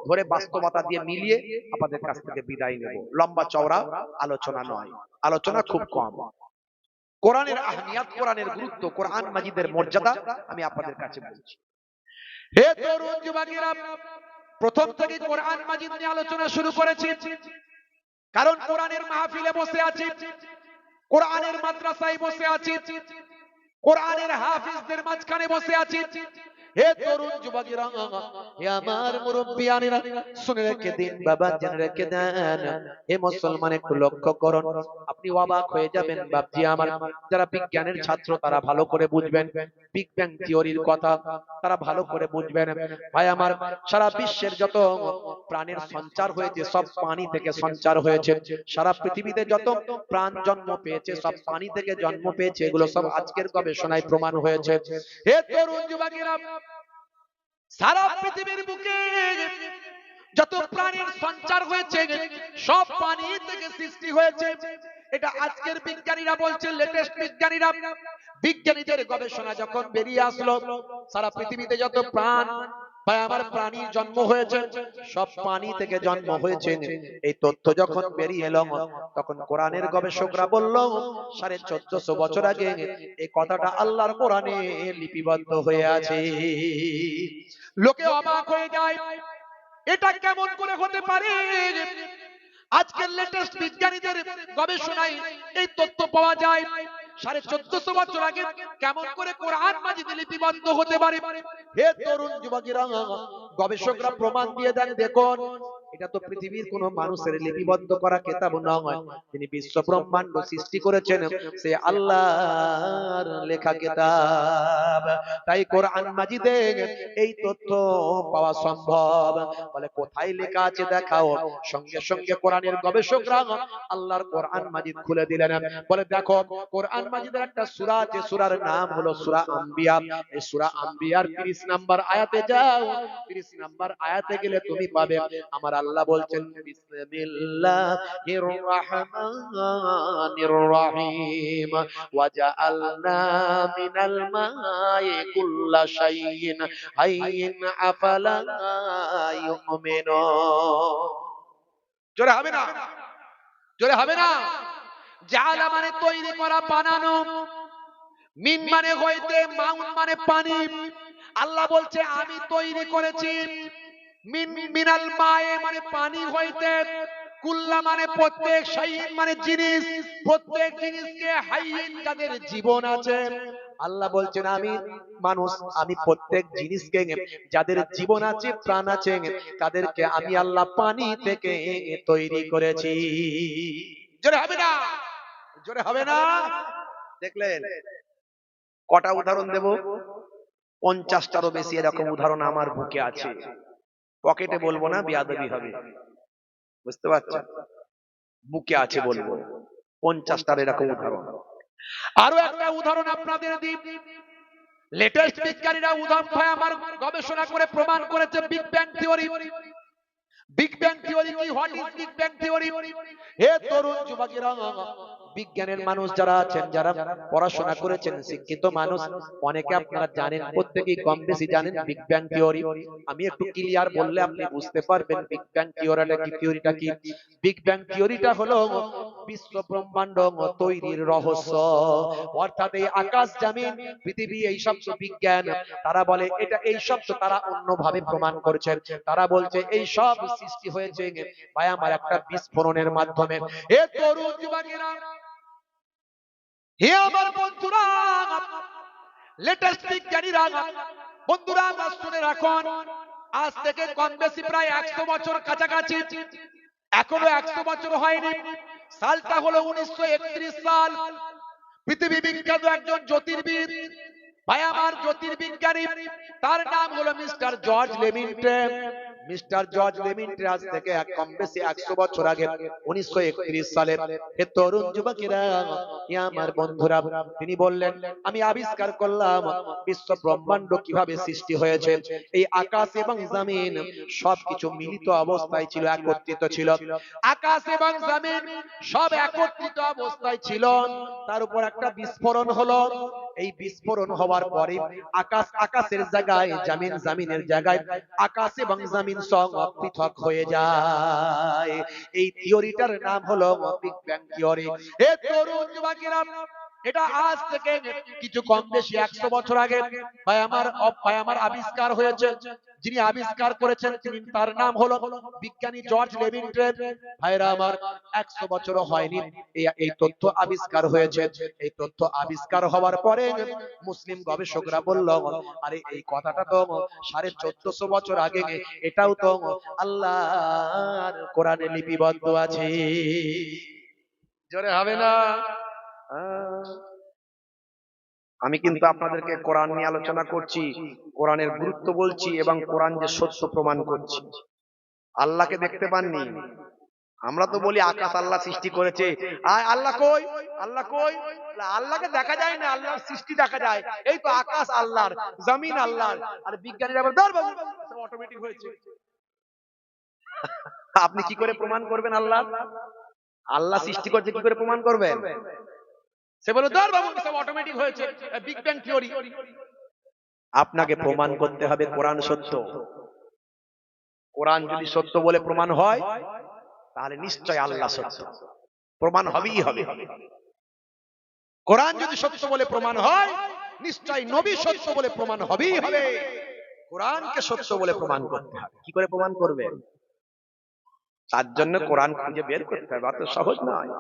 ধরে বাস্তবতা দিয়ে মিলিয়ে আপনাদের কাছ থেকে বিদায় নেব। লম্বা চওড়া আলোচনা নয়, আলোচনা খুব কম। কোরআনের আহমিয়াত, কোরআনের গুরুত্ব, কোরআন মাজিদের মর্যাদা আমি আপনাদের কাছে বলছি। হে তরুণ যুবকেরা, প্রথম থেকে কোরআন মাজিদ নিয়ে আলোচনা শুরু করেছি, কারণ কোরআনের মাহফিলে বসে আছি, কোরআনের মাদ্রাসায় বসে আছি, কোরআনের হাফিজদের মাঝখানে বসে আছি। হে তরুণ যুবকেরা, হে আমার মুরব্বিয়ানেরা, শুনে রেখে দিন বাবা, জেনে রেখে দেন। হে মুসলমান, একটু লক্ষ্য করুন, আপনি অবাক হয়ে যাবেন বাপজি আমার। যারা বিজ্ঞানের ছাত্র তারা ভালো করে বুঝবেন, বিগ ব্যাং থিওরির কথা তারা ভালো করে বুঝবেন। ভাই আমার, সারা বিশ্বের যত প্রাণের সঞ্চার হয়েছে সব পানি থেকে সঞ্চার হয়েছে। সারা পৃথিবীতে যত প্রাণ জন্ম পেয়েছে সব পানি থেকে জন্ম পেয়েছে, এগুলো সব আজকের গবেষণায় প্রমাণ হয়েছে। হে তরুণ যুবকেরা, সারা পৃথিবীর বুকে যত প্রাণীর সঞ্চার হয়েছে সব পানি থেকে সৃষ্টি হয়েছে। এটা আজকের বিজ্ঞানীরা বলছে, লেটেস্ট বিজ্ঞানীরা, বিজ্ঞানীদের গবেষণা যখন বেরিয়ে আসলো, সারা পৃথিবীতে যত প্রাণ ভাই আমার প্রাণীর জন্ম হয়েছে সব পানি থেকে জন্ম হয়েছে। এই তথ্য যখন বেরিয়ে এলো, তখন কোরআনের গবেষকরা বলল 1450 বছর আগে এই কথাটা আল্লাহর কোরআনে লিপিবদ্ধ হয়ে আছে। লোকে অবাক হয়ে যায়, এটা কেমন করে হতে পারে? আজকের লেটেস্ট বিজ্ঞানীদের গবেষণায় এই তথ্য পাওয়া যায়। 1450 বছর আগে কেমন করে কোরআন মাজিদ লিপিবদ্ধ হতে পারে? হে তরুণ যুবকেরা, গবেষকরা প্রমাণ দিয়ে দেন, দেখুন এটা তো পৃথিবীর কোন মানুষের লিপিবদ্ধ করা কিতাব নয়, তিনি বিশ্ব ব্রহ্মাণ্ড সৃষ্টি করেছেন, সে আল্লাহর লেখা কিতাব। তাই কোরআন মাজিদে এই তথ্য পাওয়া সম্ভব। বলে কোথায় লেখা আছে দেখাও। সঙ্গে সঙ্গে কোরআনের গবেষকরা আল্লাহর কোরআন মাজিদ খুলে দিলেন। বলে দেখো, কোরআন মাজিদের একটা সূরা আছে, সূরার নাম হলো সূরা আম্বিয়া। এই সূরা আম্বিয়ার 30 নাম্বার আয়াতে যাও, 30 নাম্বার আয়াতে গেলে তুমি পাবে আমার আল্লাহ বলছেন, বিসমিল্লাহির রহমানির রহিম, ওয়াজআলনা মিনাল মাই কুল্লা শাইইন হাইয়িন আফালা ইউমিনুন। জোরে হবে না? জোরে হবে না? জাআলা মানে তৈরি করা, বানানো, মিন মানে হইতে, মাউন মানে পানি। আল্লাহ বলছে আমি তৈরি করেছি, মিনাল মায়ে মানে পানি হইতে, কুল্লা মানে প্রত্যেক, শাইইন মানে জিনিস, প্রত্যেক জিনিসকে, হাইয়িন যাদের জীবন আছে। আল্লাহ বলছেন আমি মানুষ, আমি প্রত্যেক জিনিসকে যাদের জীবন আছে, প্রাণ আছে, তাদেরকে আমি আল্লাহ পানি থেকে তৈরি করেছি। জোরে হবে না? জোরে হবে না? দেখলেন কটা উদাহরণ দেব? 50টারও বেশি এরকম উদাহরণ আমার বুকে আছে। পকেটে বলবো না, বেয়াদবি হবে, বুঝতে পারছেন? বুকে আছে বলবো, 50টার এরকম উদাহরণ। আরো একটা উদাহরণ আপনাদের দিই। লেটেস্ট বিজ্ঞানীরা উদাহরণ ভাই আমার গবেষণা করে প্রমাণ করেছে big bang theory. Big bang theory কি? What is big bang theory? হে তরুণ যুবকেরা, বিজ্ঞানের মানুষ যারা আছেন, যারা পড়াশোনা করেছেন, শিক্ষিত মানুষ, অনেকে আপনারা জানেন, প্রত্যেকেই কম বেশি জানেন বিগ ব্যাং থিওরি। আমি একটু ক্লিয়ার বললে আপনি বুঝতে পারবেন বিগ ব্যাং থিওরিটা কি। থিওরিটা কি? বিগ ব্যাং থিওরিটা হলো বিশ্ব ব্রহ্মাণ্ড তৈরির রহস্য। অর্থাৎ এই আকাশ জমিন পৃথিবী এই সব বিজ্ঞান তারা বলে এটা, এই সব তারা অন্যভাবে প্রমাণ করছেন। তারা বলছে এই সব সৃষ্টি হয়েছে ভাই আমার একটা বিস্ফোরণের মাধ্যমে। হে তরুণ যুবকেরা, হে আমার বন্ধুরা, লেটেস্ট বিজ্ঞানীরা, বন্ধুরা শুনে রাখুন, আজ থেকে কম বেশি প্রায় 100 বছর কাছাকাছি, এখনো 100 বছর হয়নি, সালটা হলো 1931 সাল। পৃথিবী বিখ্যাত একজন জ্যোতির্বিদ ভাই আমার, জ্যোতির্বিজ্ঞানী, তার নাম হলো mister George Lemington. Mister George লেমিন্টের আজ থেকে কম বেশি 100 বছর আগে 1931 সালে হে তরুণ যুবকেরা, এ আমার বন্ধুরা, তিনি বললেন আমি আবিষ্কার করলাম বিশ্ব ব্রহ্মাণ্ড কিভাবে সৃষ্টি হয়েছে। এই আকাশ এবং জমিন সবকিছু মিলিত অবস্থায় ছিল, একত্রিত ছিল। আকাশ এবং জমিন সব একত্রিত অবস্থায় ছিল, তার উপর একটা বিস্ফোরণ হলো। এই বিস্ফোরণ হওয়ার পরে আকাশ আকাশের জায়গায়, জমিন জমিনের জায়গায়, আকাশ এবং জমিন সব পৃথক হয়ে যায়। এই থিওরিটার নাম হলো বিগ ব্যাং থিওরি। হে তরুণ যুবকেরা, এটা আজ থেকে কিছু কম বেশি 100 বছর আগে ভাই আমার আবিষ্কার হয়েছে। যিনি আবিষ্কার করেছেন তিনি, তার নাম হলো বিজ্ঞানী জর্জ লেমিন্টের। ভাইরা আমার, 100 বছরও হয়নি এই তথ্য আবিষ্কার হয়েছে। এই তথ্য আবিষ্কার হওয়ার পরে মুসলিম গবেষকরা বলল, আরে এই কথাটা তো 1450 বছর আগে, এটাও তো আল্লাহর কোরআনে লিপিবদ্ধ আছে। জোরে হবে না? আমি কিন্তু আপনাদেরকে কোরআন নিয়ে আলোচনা করছি, কোরআনের গুরুত্ব বলছি এবং কোরআন যে সত্য প্রমাণ করছি। আল্লাহকে দেখতে পাননি? আমরা তো বলি আকাশ আল্লাহ সৃষ্টি করেছে, আল্লাহ কই, আল্লাহ কই? আল্লাহকে দেখা যায় না, আল্লাহর সৃষ্টি দেখা যায়। এই তো আকাশ আল্লাহর, জমিন আল্লাহর। আর বিজ্ঞানীরা বলে ধর বাবু অটোমেটিক হয়েছে। আপনি কি করে প্রমাণ করবেন আল্লাহ আল্লাহ সৃষ্টি করছে? কি করে প্রমাণ করবেন? সে বলে ধর বাবু সব অটোমেটিক হয়েছে, বিগ ব্যাং থিওরি। আপনাকে প্রমাণ করতে হবে কোরআন সত্য। কোরআন যদি সত্য বলে প্রমাণ হয়, তাহলে নিশ্চয় আল্লাহ সত্য, প্রমাণ হবেই হবে। কোরআন যদি সত্য বলে প্রমাণ হয়, নিশ্চয় নবী সত্য বলে প্রমাণ হবেই হবে। কোরআনকে সত্য বলে প্রমাণ করতে হবে। কি করে প্রমাণ করবেন? তার জন্য কোরআন খুঁজে বের করতে হবে, অত সহজ নয়।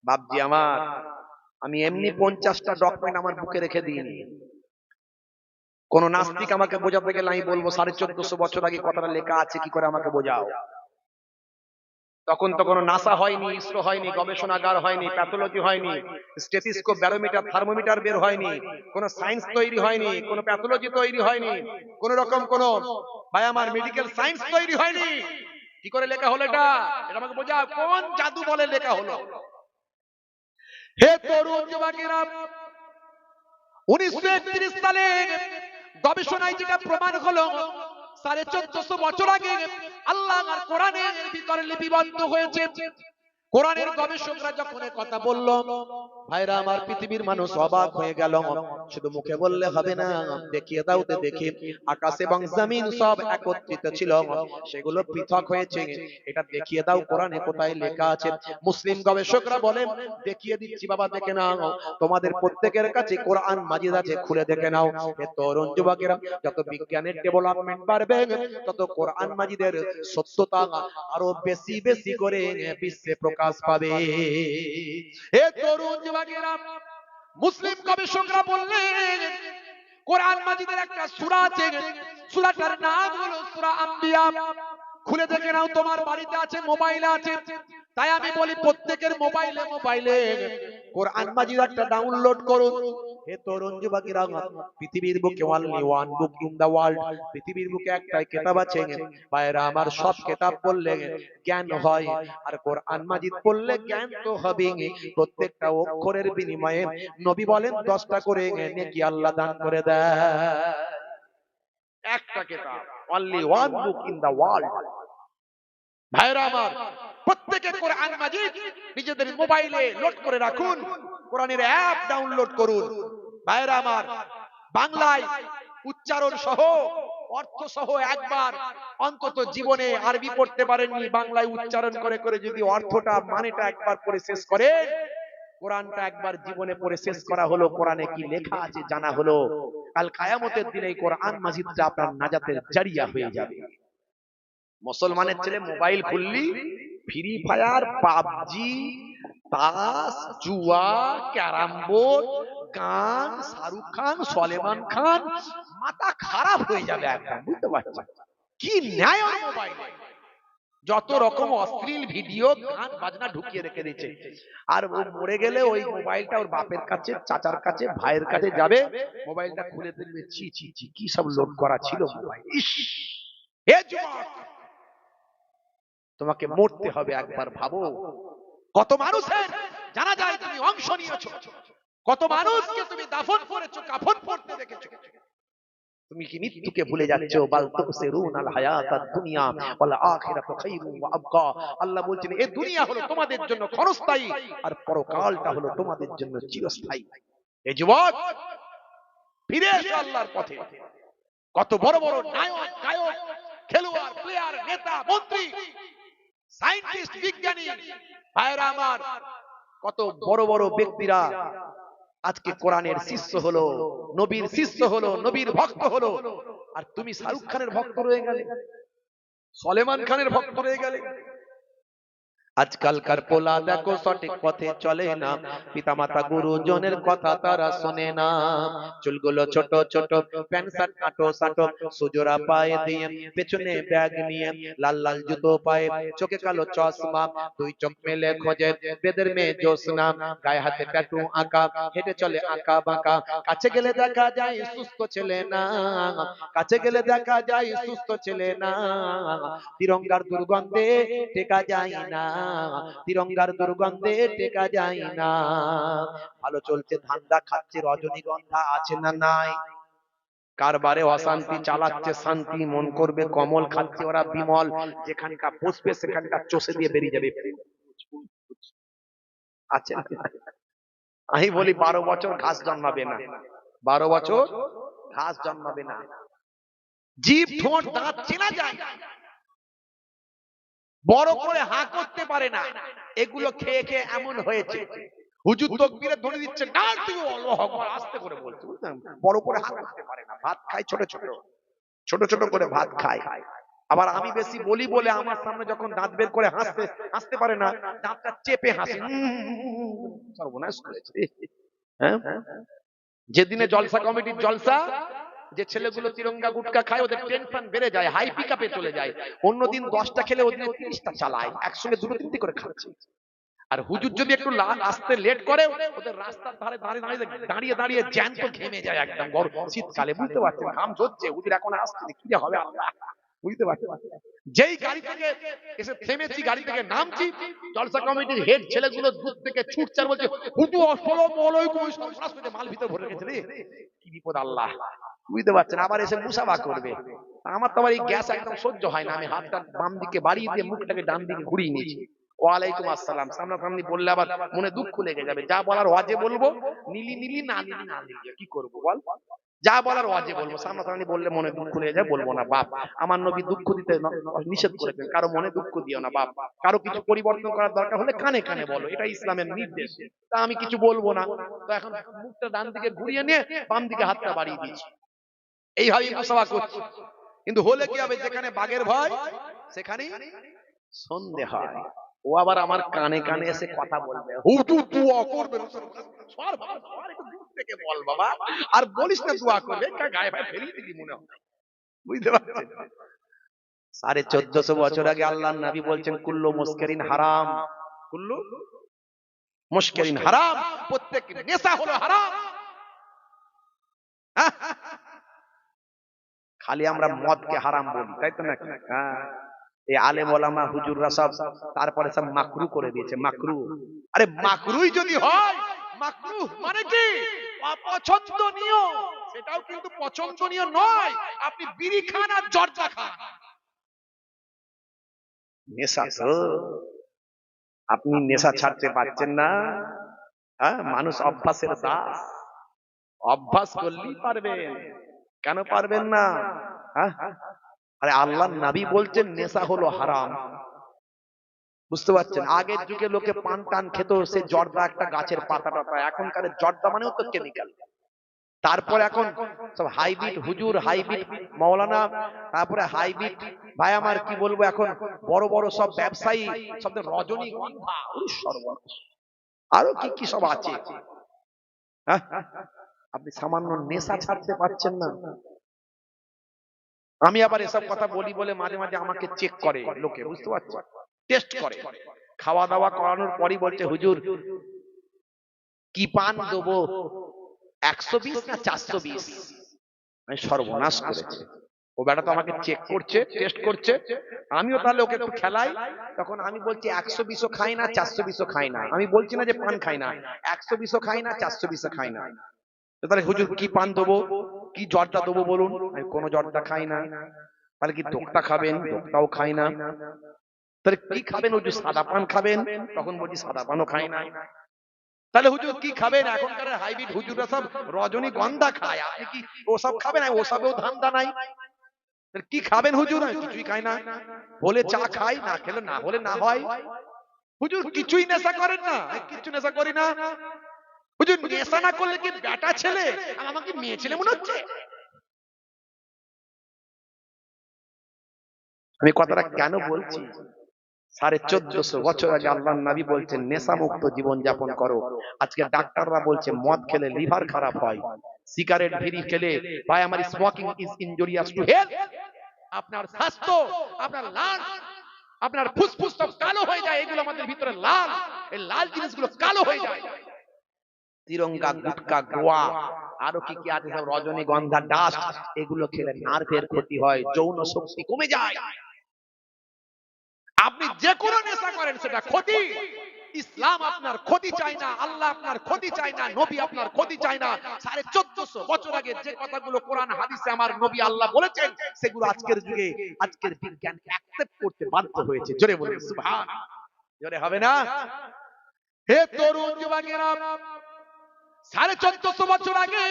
বাপজি আমার, আমি এমনি 50টা ডকুমেন্ট আমার বুকে রেখে দিইনি। কোন নাস্তিক আমাকে বোঝাতে গেলে আমি বলবো 1450 বছর আগে কথাটা লেখা আছে, কি করে আমাকে বোঝাও। তখন তো কোনো নাসা হয়নি, ইসরো হয়নি, গবেষণাগার হয়নি, প্যাথোলজি হয়নি, স্টেথিস্কোপ, ব্যারোমিটার, থার্মোমিটার বের হয়নি, কোনো সায়েন্স তৈরি হয়নি, কোনো প্যাথোলজি তৈরি হয়নি, কোন রকম কোন ভাই আমার মেডিকেল সায়েন্স তৈরি হয়নি। কি করে লেখা হলো এটা? এটা আমাকে বোঝাও, কোন জাদু বলে লেখা হলো? হে তরুণ যুবকেরা, 1931 সালে গবেষণায় যেটা প্রমাণ হলো, 1450 বছর আগে আল্লাহ আর কোরআনের ভিতরে লিপিবদ্ধ হয়েছে। কোরআনের গবেষকরা যখন কথা বলল, ভাইরা আমার, পৃথিবীর মানুষ অবাক হয়ে গেল। শুধু মুখে বললে হবে না, দেখিয়ে দাও তো দেখি। আকাশ এবং জমিন সব একত্রিত ছিল, সেগুলো পৃথক হয়েছে, এটা দেখিয়ে দাও, কোরআনে কোথায় লেখা আছে? মুসলিম গবেষকরা বলেন, দেখিয়ে দিচ্ছি বাবা, দেখে নাও। তোমাদের প্রত্যেকের কাছে কোরআন মাজিদ আছে, খুলে দেখে নাও। এ তরুণ যুবকেরা, যত বিজ্ঞানের ডেভেলপমেন্ট বাড়বে, তত কোরআন মাজিদের সত্যতা আরো বেশি বেশি করে বিশ্বে প্রকাশ পাবে। হে তরুণ যুবকেরা, মুসলিম গবেষকরা বললেন, কোরআন মাজিদের একটা সূরা আছে, সূরাটার নাম হলো সূরা আম্বিয়া। খুলে দেখে নাও, তোমার বাড়িতে আছে, মোবাইলে আছে। তাই আমি বলি প্রত্যেকের মোবাইলে কোরআন মাজিদ একটা ডাউনলোড করুন। হে তরুণ যুবকেরা, পৃথিবীর বুকে only one book in the world, পৃথিবীর বুকে একটাই কিতাব আছে ভাইরা আমার, সব কিতাব পড়লে জ্ঞান হয়, আর কোরআন মাজিদ পড়লে জ্ঞান তো হবে। প্রত্যেকটা অক্ষরের বিনিময়ে নবী বলেন 10টা করে নেকি আল্লাহ দান করে দেয়। একটা কিতাব, only one book in the world. ভাইরা আমার, প্রত্যেকে কোরআন মাজিদ নিজেদের মোবাইলে লোড করে রাখুন, কোরআনের অ্যাপ ডাউনলোড করুন। ভাইরা আমার, বাংলায় উচ্চারণ সহ, অর্থ সহ একবার অন্তত জীবনে আরবি পড়তে পারেননি, বাংলায় উচ্চারণ করে করে যদি অর্থটা, মানেটা একবার পড়ে শেষ করেন, কোরআনটা একবার জীবনে পড়ে শেষ করা হলো, কোরআনে কি লেখা আছে জানা হলো, কাল কিয়ামতের দিনে এই কোরআন মাজিদটা আপনার নাজাতের জারিয়া হয়ে যাবে। মুসলমানের ছেলে মোবাইল খুললি, ফ্রি ফায়ার, পাবজি, তাস, জুয়া, ক্যারাম বোর্ড, গান, শাহরুখ খান, সলেমান খান, মাথা খারাপ হয়ে যাবে একদম, বুঝতে পারছেন? কি ন্যায় মোবাইল! যত রকম অশ্লীল ভিডিও গান বাজনা ঢুকিয়ে রেখে দিয়েছে। আর ও মরে গেলে ওই মোবাইলটা ওর বাপের কাছে, চাচার কাছে, ভাইয়ের কাছে যাবে, মোবাইলটা খুলে দেখবে, ছি ছি ছি কি সব লোড করা ছিল মোবাইল। ইস, হে যুবক, তোমাকে মরতে হবে একবার ভাবো। কত মানুষের জানাজায় তুমি অংশ নিয়েছো, কত মানুষকে তুমি দাফন করেছো, কাফন পড়তে দেখেছো। তুমি কি মৃত্যুকে ভুলে যাচ্ছ? বাল তুসিরুনাল হায়াতাদ দুনিয়া ওয়াল আখিরাতু খায়রুন ওয়া আবকা। আল্লাহ বলছেন এই দুনিয়া হলো তোমাদের জন্য ক্ষণস্থায়ী, আর পরকালটা হলো তোমাদের জন্য চিরস্থায়ী। এই যুবক, ফিরে এসো আল্লাহর পথে। কত বড় বড় নায়ক, গায়ক, খেলোয়াড়, প্লেয়ার, নেতা, মন্ত্রী, সায়েন্টিস্ট, বিজ্ঞানী ভাইরা আমার, কত বড় বড় ব্যক্তিরা আজকে কোরআনের শিষ্য হলো, নবীর শিষ্য হলো, নবীর ভক্ত হলো। আর তুমি শাহরুখ খানের ভক্ত রয়ে গেলে, সলেমান খানের ভক্ত রয়ে গেলে। আজকালকার পোলা দেখো সঠিক পথে চলে না, পিতামাতা গুরুজনের কথা তারা শোনে না। চুলগুলো ছোট ছোট, প্যান্ট শার্ট কাটো সাটো, সুজোরা পায়ে দিয়ে, পেছনে ব্যাগ নিয়ে, লাল লাল জুতো পায়ে, চোখে কালো চশমা, দুই চোখ মেলে খোঁজে বেদের মেয়ে জোসনা, গায়ে হাতে ট্যাটু আঁকা, হেঁটে চলে আঁকা বাঁকা। কাছে গেলে দেখা যায় সুস্থ ছেলে না, কাছে গেলে দেখা যায় সুস্থ ছেলে না। তিরঙ্গার দুর্গন্ধে টেকা যায় না, তিরঙ্গার দুর্গন্ধে টেকা যায় না। ভালো চলছে ধান্দা, খাচ্ছে রজনীগন্ধা, আছে না নাই? কারবারে অশান্তি, চালাচ্ছে শান্তি, মন করবে কমল, খাচ্ছে ওরা বিমল। যেখানকার বসবে সেখানকার চষে দিয়ে বেরিয়ে যাবে। আছে না? আমি বলি 12 বছর ঘাস জন্মাবে না, 12 বছর ঘাস জন্মাবে না। জিভ, ঠোঁট, দাঁত চেনা যায়, বড় করে হা করতে পারে না। এগুলো খেয়ে খেয়ে এমন হয়েছে। হুজুর তাকবীরে ধ্বনি দিচ্ছে, না তুমি আল্লাহু আকবার আস্তে করে বলছো, বুঝলেন? বড় করে হা করতে পারে না। ভাত খায় ছোট ছোট, ছোট ছোট করে ভাত খায়। আবার আমি বেশি বলি বলে আমার সামনে যখন দাঁত বের করে হাসতে পারে না, দাঁতটা চেপে হাসে। সর্বনাশ করেছে। হ্যাঁ, যেদিনে জলসা কমিটির জলসা, যে ছেলেগুলো তিরঙ্গা গুটকা খায় ওদের টেনশন বেড়ে যায়, হাই পিকআপে চলে যায়। অন্যদিন 10টা খেলে ওদিনে 30টা চালায়, একসঙ্গে দুটো তিনটে করে খাচ্ছে। আর হুজুর যদি একটু আসতে লেট করে, ওদের রাস্তার ধারে দাঁড়িয়ে দাঁড়িয়ে জ্যান্ত ঘেমে যায় একদম শীতকালে। বুঝতে পারছেন? ঘাম ঝরছে, হুজুর এখন আসছে, কি যে হবে আল্লাহ বুঝতে পারছেন। যেই গাড়ি থেকে এসে থেমেছি, গাড়ি থেকে নামছি, জলসা কমিটির হেড ছেলেগুলো দূর থেকে ছুটছে আর বলছে, হুজুর আসসালামু আলাইকুম। সর্বনাশ করে মাল ভিতরে ভরে রেখেছে রে, কি বিপদ আল্লাহ বুঝতে পারছেন। আবার এসে মুসাফা করবে। আমার তো আবার এই গ্যাস একদম সহ্য হয় না। আমি হাতটা বাম দিকে বাড়িয়ে দিয়ে মুখটাকে ডান দিকে ঘুরিয়ে নিয়েছি। ওয়ালাইকুম আসসালাম সামনাসামনি বললে আবার মনে দুঃখ লেগে যাবে। যা বলার ওয়াজে বলবো, নিলি নিলি, না নিলি না নিলি, কি করবো বল? যা বলার ওয়াজে বলবো, সামনাসামনি বললে মনে দুঃখ লেগে যায়, বলবো না। বাপ, আমার নবী দুঃখ দিতে নিষেধ করেছেন, কারো মনে দুঃখ দিও না বাপ। কারো কিছু পরিবর্তন করার দরকার হলে কানে কানে বলো, এটা ইসলামের নির্দেশ। তা আমি কিছু বলবো না, তো এখন মুখটা ডান দিকে ঘুরিয়ে নিয়ে বাম দিকে হাতটা বাড়িয়ে দিয়েছি। এইভাবেই মুসাফা করছি। কিন্তু হলে কি হবে, যেখানে বাঘের ভয় সেখানেই সন্দেহ হয়। ও আবার আমার কানে কানে এসে কথা বলবে, হুজুর দোয়া করবে, সর বাবা, সর একটু দূর থেকে বল বাবা, আর বলিস না দোয়া করবে, গায়ে ভাই ফেলিয়ে দিবি মনে হয়। বুঝতে পারছেন? 1450 বছর আগে আল্লাহর নবী বলছেন, কুল্লু মুস্কিরিন হারাম, কুল্লু মুস্কিরিন হারাম, প্রত্যেক নেশা হলো হারাম। খালি আমরা মদকে হারাম বলি, তাই তো নাকি? হ্যাঁ, এই আলেম ওলামা হুজুররা সব তারপরে সব মাকরু করে দিয়েছে, মাকরু। আরে মাকরুই যদি হয়, মাকরু মানে কি? অপছন্দনীয়। সেটাও কিন্তু পছন্দনীয় নয়। আপনি বিড়ি খান আর জর্দা খান, নেশা তো। আপনি নেশা ছাড়তে পারছেন না। হ্যাঁ, মানুষ অভ্যাসের দাস, অভ্যাস করলেই পারবেন, কেন পারবেন না? হ্যাঁ, আরে আল্লাহর নবী বলছেন নেশা হলো হারাম। বুঝতে পারছেন? আগের যুগে লোকে পান টান খেত, সে জর্দা একটা গাছের পাতা টাতা। এখনকার জর্দা মানেও তো কেমিক্যাল। তারপর এখন সব হাইব্রিড হুজুর, হাইব্রিড মাওলানা, তারপরে হাইব্রিড ভাই আমার কি বলবো, এখন বড় বড় সব ব্যবসায়ী, সব রজনীগন্ধা, সর্বনাশ, আরো কি কি সব আছে। হ্যাঁ, আপনি সামান্য নেশা ছাড়তে পারছেন না। আমি আবার এসব কথা বলি বলে মাঝে মাঝে আমাকে চেক করে লোকে, বুঝতে পারছো, টেস্ট করে। খাওয়া দাওয়া করানোর পরই বলছে, হুজুর কি পান দেবো, 120 না 420? আমি সর্বনাশ করেছে। ও বেটা তো আমাকে চেক করছে, টেস্ট করছে, আমিও তাহলে ওকে একটু খেলাই। তখন আমি বলছি 120ও খাই না, 420ও খাই না। আমি বলছি না যে পান খাই না, 120ও খাই না, 420ও খাই না। তাহলে হুজুর কি পান দেবো, কি জর্দা দেবো বলুন? আমি কোনো জর্দা খাই না। তাহলে কি দোক্তা খাবেন? দোক্তাও খাই না। তাহলে কি খাবেন হুজুর? সাদা পান খাবেন? তখন বলছি সাদা পানও খাই না। তাহলে হুজুর কি খাবেন? এখনকার হাইব্রিড হুজুররা সব রজনীগন্ধা খায়, আপনি কি ওসব খাবেন? ওসবেও ধান্দা নাই। তাহলে কি খাবেন হুজুর? আমি কিছুই খাই না। বলে চা খাই, না খেলে না হলে না হয়। হুজুর কিছুই নেশা করেন না? কিছু নেশা করি না। হুজুর নেশা না করলে কি বেটা ছেলে, আর আমাকে মেয়ে ছেলে মনে হচ্ছে? আমি কথাটা কেন বলছি? 1450 বছর আগে আল্লাহর নবী বলছেন নেশা মুক্ত জীবন যাপন করো। আজকে ডাক্তাররা বলছে মদ খেলে লিভার খারাপ হয়, সিগারেট বিড়ি খেলে, ভাই আমার smoking is injurious to health. আপনার স্বাস্থ্য, আপনার লাংস, আপনার ফুসফুস সব কালো হয়ে যায়। এগুলো আমাদের ভিতরে লাল, এই লাল জিনিসগুলো কালো হয়ে যায়। তিরঙ্গা, গুটকা, গোয়া, আরো কি কি আছে সব, রজনীগন্ধা, ডাস্ট, এগুলো খেলে নার্ভের ক্ষতি হয়, যৌন শক্তি কমে যায়। আপনি যে কোনো নেশা করেন সেটা ক্ষতি। ইসলাম আপনার ক্ষতি চায় না, আল্লাহ আপনার ক্ষতি চায় না, নবী আপনার ক্ষতি চায় না। 1450 বছর আগে যে কথাগুলো কোরআন হাদিসে আমার নবী আল্লাহ বলেছেন, সেগুলো আজকের যুগে আজকের বিজ্ঞান অ্যাকসেপ্ট করতে বাধ্য হয়েছে। জোরে বলুন সুবহান। জোরে হবে না? হে তরুণ যুবকেরা, 1450 বছর আগে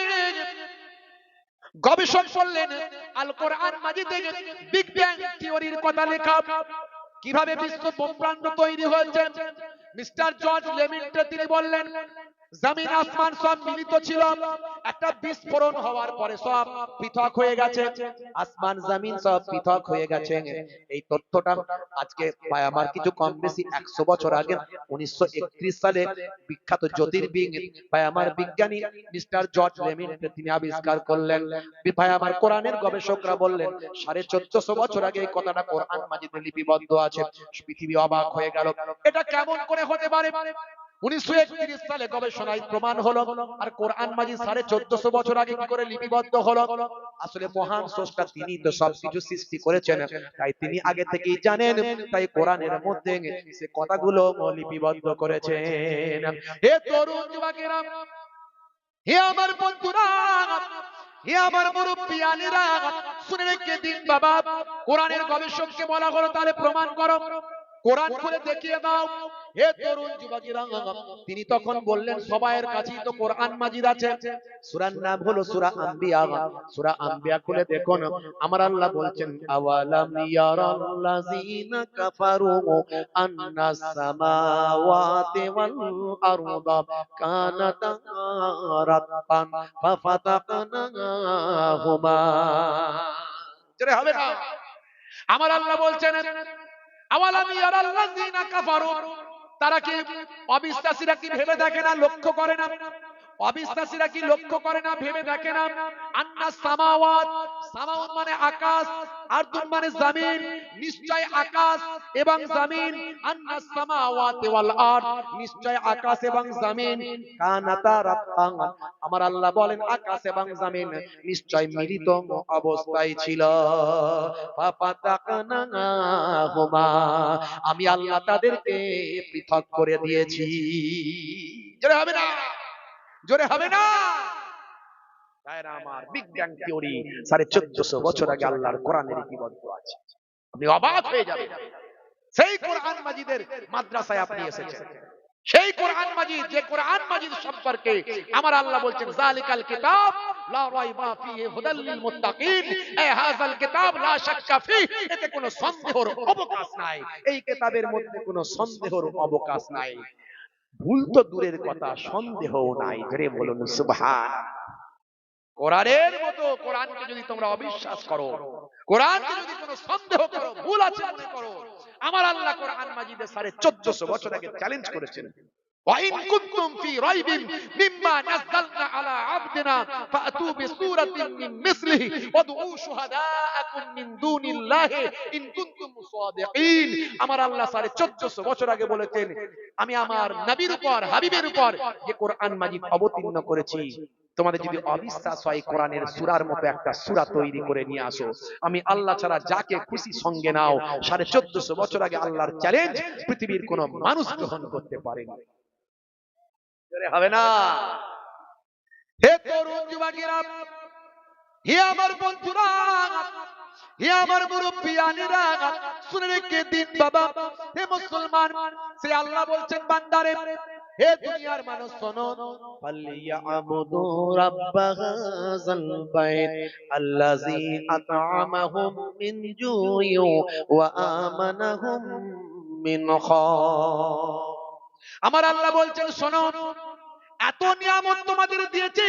গবেষক বললেন, আল কোরআন মাজিদে বিগ ব্যাং থিওরির কথা লেখা, কিভাবে বিশ্ব ব্রহ্মাণ্ড তৈরি হয়েছে। মিস্টার জর্জ লেমিন্টে তিনি বললেন, জমিন আসমান সব মিলিত ছিল, একটা বিস্ফোরণ হওয়ার পরে সব পৃথক হয়ে গেছে, আসমান জমিন সব পৃথক হয়ে গেছে। এই তথ্যটা আজকে প্রায় আমার কিছু কম বেশি 100 বছর আগে 1931 সালে বিখ্যাত জ্যোতির্বিদ ভাই আমার বিজ্ঞানী মিস্টার জর্জ লেমিন্টে তিনি আবিষ্কার করলেন। ভাই আমার কোরআনের গবেষকরা বললেন 1450 বছর আগে এই কথাটা কোরআন মাজিদে লিপিবদ্ধ আছে। পৃথিবী অবাক হয়ে গেল, এটা কেমন করে হতে পারে? 1931 সালে গবেষণায় প্রমাণ হলো, আর কোরআন মাজিদ 1450 বছর আগে কি করে লিপিবদ্ধ হলো? আসলে মহান স্রষ্টা তিনি তো সবকিছু সৃষ্টি করেছেন, তাই তিনি আগে থেকেই জানেন, তাই কোরআনের মধ্যে সে কথাগুলো লিপিবদ্ধ করেছেন। হে তরুণ যুবকেরা, হে আমার বন্ধুরা, হে আমার মুরব্বিয়ানেরা, শুনে রেখে দিন বাবা, কোরআনের গবেষককে বলা হলো তাহলে প্রমাণ করো, কোরআন খুলে দেখিয়ে দাও। হে তরুণ যুবকেরা, তিনি তখন বললেন সবাইয়ের কাছেই তো কোরআন মাজিদ আছে, সূরার নাম হলো সূরা আম্বিয়া। সূরা আম্বিয়া খুলে দেখুন, আমার আল্লাহ বলছেন, আওয়ালাম ইয়ারাল্লাযিনা কাফারু আন্নাস সামাওয়াতি ওয়াল আরদা কানাতা রাতকান ফাফাতাকনাহুমা। জোরে হবে না? আমার আল্লাহ বলছেন, আওয়ালাম ইয়ারাল্লাযিনা কাফারু, তারা কি অবিশ্বাসীরা কি ভেবে দেখে না, লক্ষ্য করে না? অবিশ্বাসীরা কি লক্ষ্য করে না, ভেবে দেখে না? আন্নাস সামাওয়াত, সামাওয়াত মানে আকাশ, আরদুন মানে জমিন, নিশ্চয় আকাশ এবং জমিন, আন্নাস সামাওয়াত ওয়াল আরদ, নিশ্চয় আকাশ এবং জমিন, কানাতা রাতকান, আমার আল্লাহ বলেন আকাশ এবং জমিন নিশ্চয় মিলিত অবস্থায় ছিল, ফাফাতাকনাহুমা, আমি আল্লাহ তাদেরকে পৃথক করে দিয়েছি। জোরে হবে না? জোরে হবে না? ভাইরা আমার, বিগ ব্যাং থিওরি 1450 বছর আগে আল্লাহর কোরআনে লিপিবদ্ধ আছে। আপনি অবাক হয়ে যাবেন। সেই কোরআন মাজিদের মাদ্রাসায় আপনি এসেছেন, সেই কোরআন মাজিদ, যে কোরআন মাজিদ সম্পর্কে আমার আল্লাহ বলছেন, যালিকাল কিতাব লা রাইবা ফিহি হুদাল লিল মুত্তাকিন, এই হাযাল কিতাব লা শাক্কা ফিহি, এতে কোনো সন্দেহের অবকাশ নাই, এই কিতাবের মধ্যে কোনো সন্দেহের অবকাশ নাই। ভুল তো দূরের কথা, সন্দেহও নাই। ধরে বলুন সুবহান। কোরআনের মতো কোরআনকে যদি তোমরা অবিশ্বাস করো, কোরআনকে যদি কোনো সন্দেহ করো, ভুল আছে মনে করো, আমার আল্লাহ কোরআন মাজিদে 1450 বছর আগে চ্যালেঞ্জ করেছেন, وإن كنتم في ريب مما نزلنا على عبدنا فأتوا بسورة من مثله وادعوا شهداءكم من دون الله إن كنتم صادقين আমার আল্লাহ 1450 বছর আগে বলেছেন আমি আমার নবীর উপর হাবিবের উপর যে কোরআন মাজিদ অবতীর্ণ করেছি তোমাদের যদি অবিশ্বাস হয় কোরআনের সূরার মতো একটা সূরা তৈরি করে নিয়ে আসো আমি আল্লাহ ছাড়া যাকে খুশি সঙ্গে নাও 1450 বছর আগে আল্লাহর চ্যালেঞ্জ পৃথিবীর কোন মানুষ গ্রহণ করতে পারেনি হবে না। হে তরুণ যুবকেরা, হে আমার বন্ধুরা, হে আমার মুরব্বিয়ানেরা, শুনে রেখে দিন বাবা। হে মুসলমান, সে আল্লাহ বলছেন বান্দারে, হে দুনিয়ার মানুষ শোনো, ফালিয়াবুদু রাব্ব হাযাল বাইত আল্লাযী আত'আমাহুম মিন জু'ইন ওয়া আমানাহুম মিন খাউফ। আমার আল্লাহ বলছেন শোনো, এত নিয়ামত তোমাদের দিয়েছি,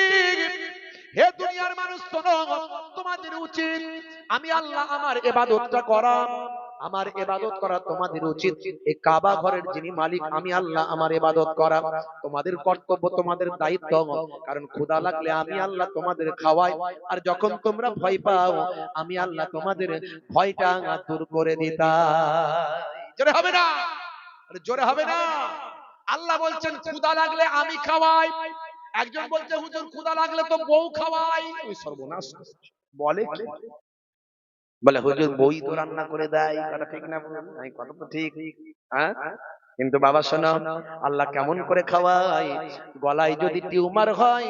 হে দুনিয়ার মানুষ শোনো, তোমাদের উচিত আমি আল্লাহ আমার ইবাদতটা করা, আমার ইবাদত করা তোমাদের উচিত। এই কাবা ঘরের যিনি মালিক আমি আল্লাহ আমার ইবাদত করা তোমাদের কর্তব্য, তোমাদের দায়িত্ব। কারণ ক্ষুধা লাগলে আমি আল্লাহ তোমাদের খাওয়াই, আর যখন তোমরা ভয় পাও আমি আল্লাহ তোমাদের ভয়টা দূর করে দিতাম। জোরে হবে না, জোরে হবে না। আল্লাহ বলছেন ক্ষুধা লাগলে আমি খাওয়াই। একজন বলছে হুজুর ক্ষুধা লাগলে তো বউ খাওয়াই। ওই সর্বনাশ বলে কি? বলে হুজুর বই তো রান্না করে দেয়। কথা ঠিক না বলুন? এই কথা তো ঠিক, হ্যাঁ? কিন্তু বাবা শোনো, আল্লাহ কেমন করে খাওয়ায়? গলায় যদি টিউমার হয়,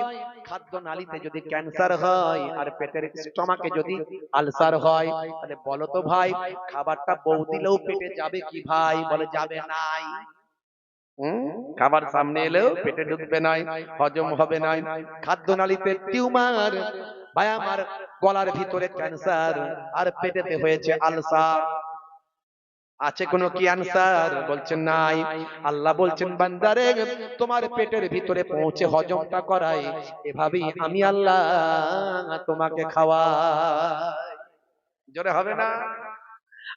খাদ্য নালীতে যদি ক্যান্সার হয়, আর পেটের স্টমাকে যদি আলসার হয়, তাহলে বলো তো ভাই খাবারটা বউ দিলেও পেটে যাবে কি ভাই? বলে যাবে নাই। খাবার সামনে এলেও পেটে ঢুকবে নাই, হজম হবে নাই। খাদ্য নালীতে টিউমার, ভাই আমার গলার ভিতরে ক্যান্সার, আর পেটেতে হয়েছে আলসার। আছে কোনো কি আনসার? বলছেন নাই। আল্লাহ বলছেন বান্দারে তোমার পেটের ভিতরে পৌঁছে হজমটা করাই, এভাবেই আমি আল্লাহ তোমাকে খাওয়াই। জোরে হবে না?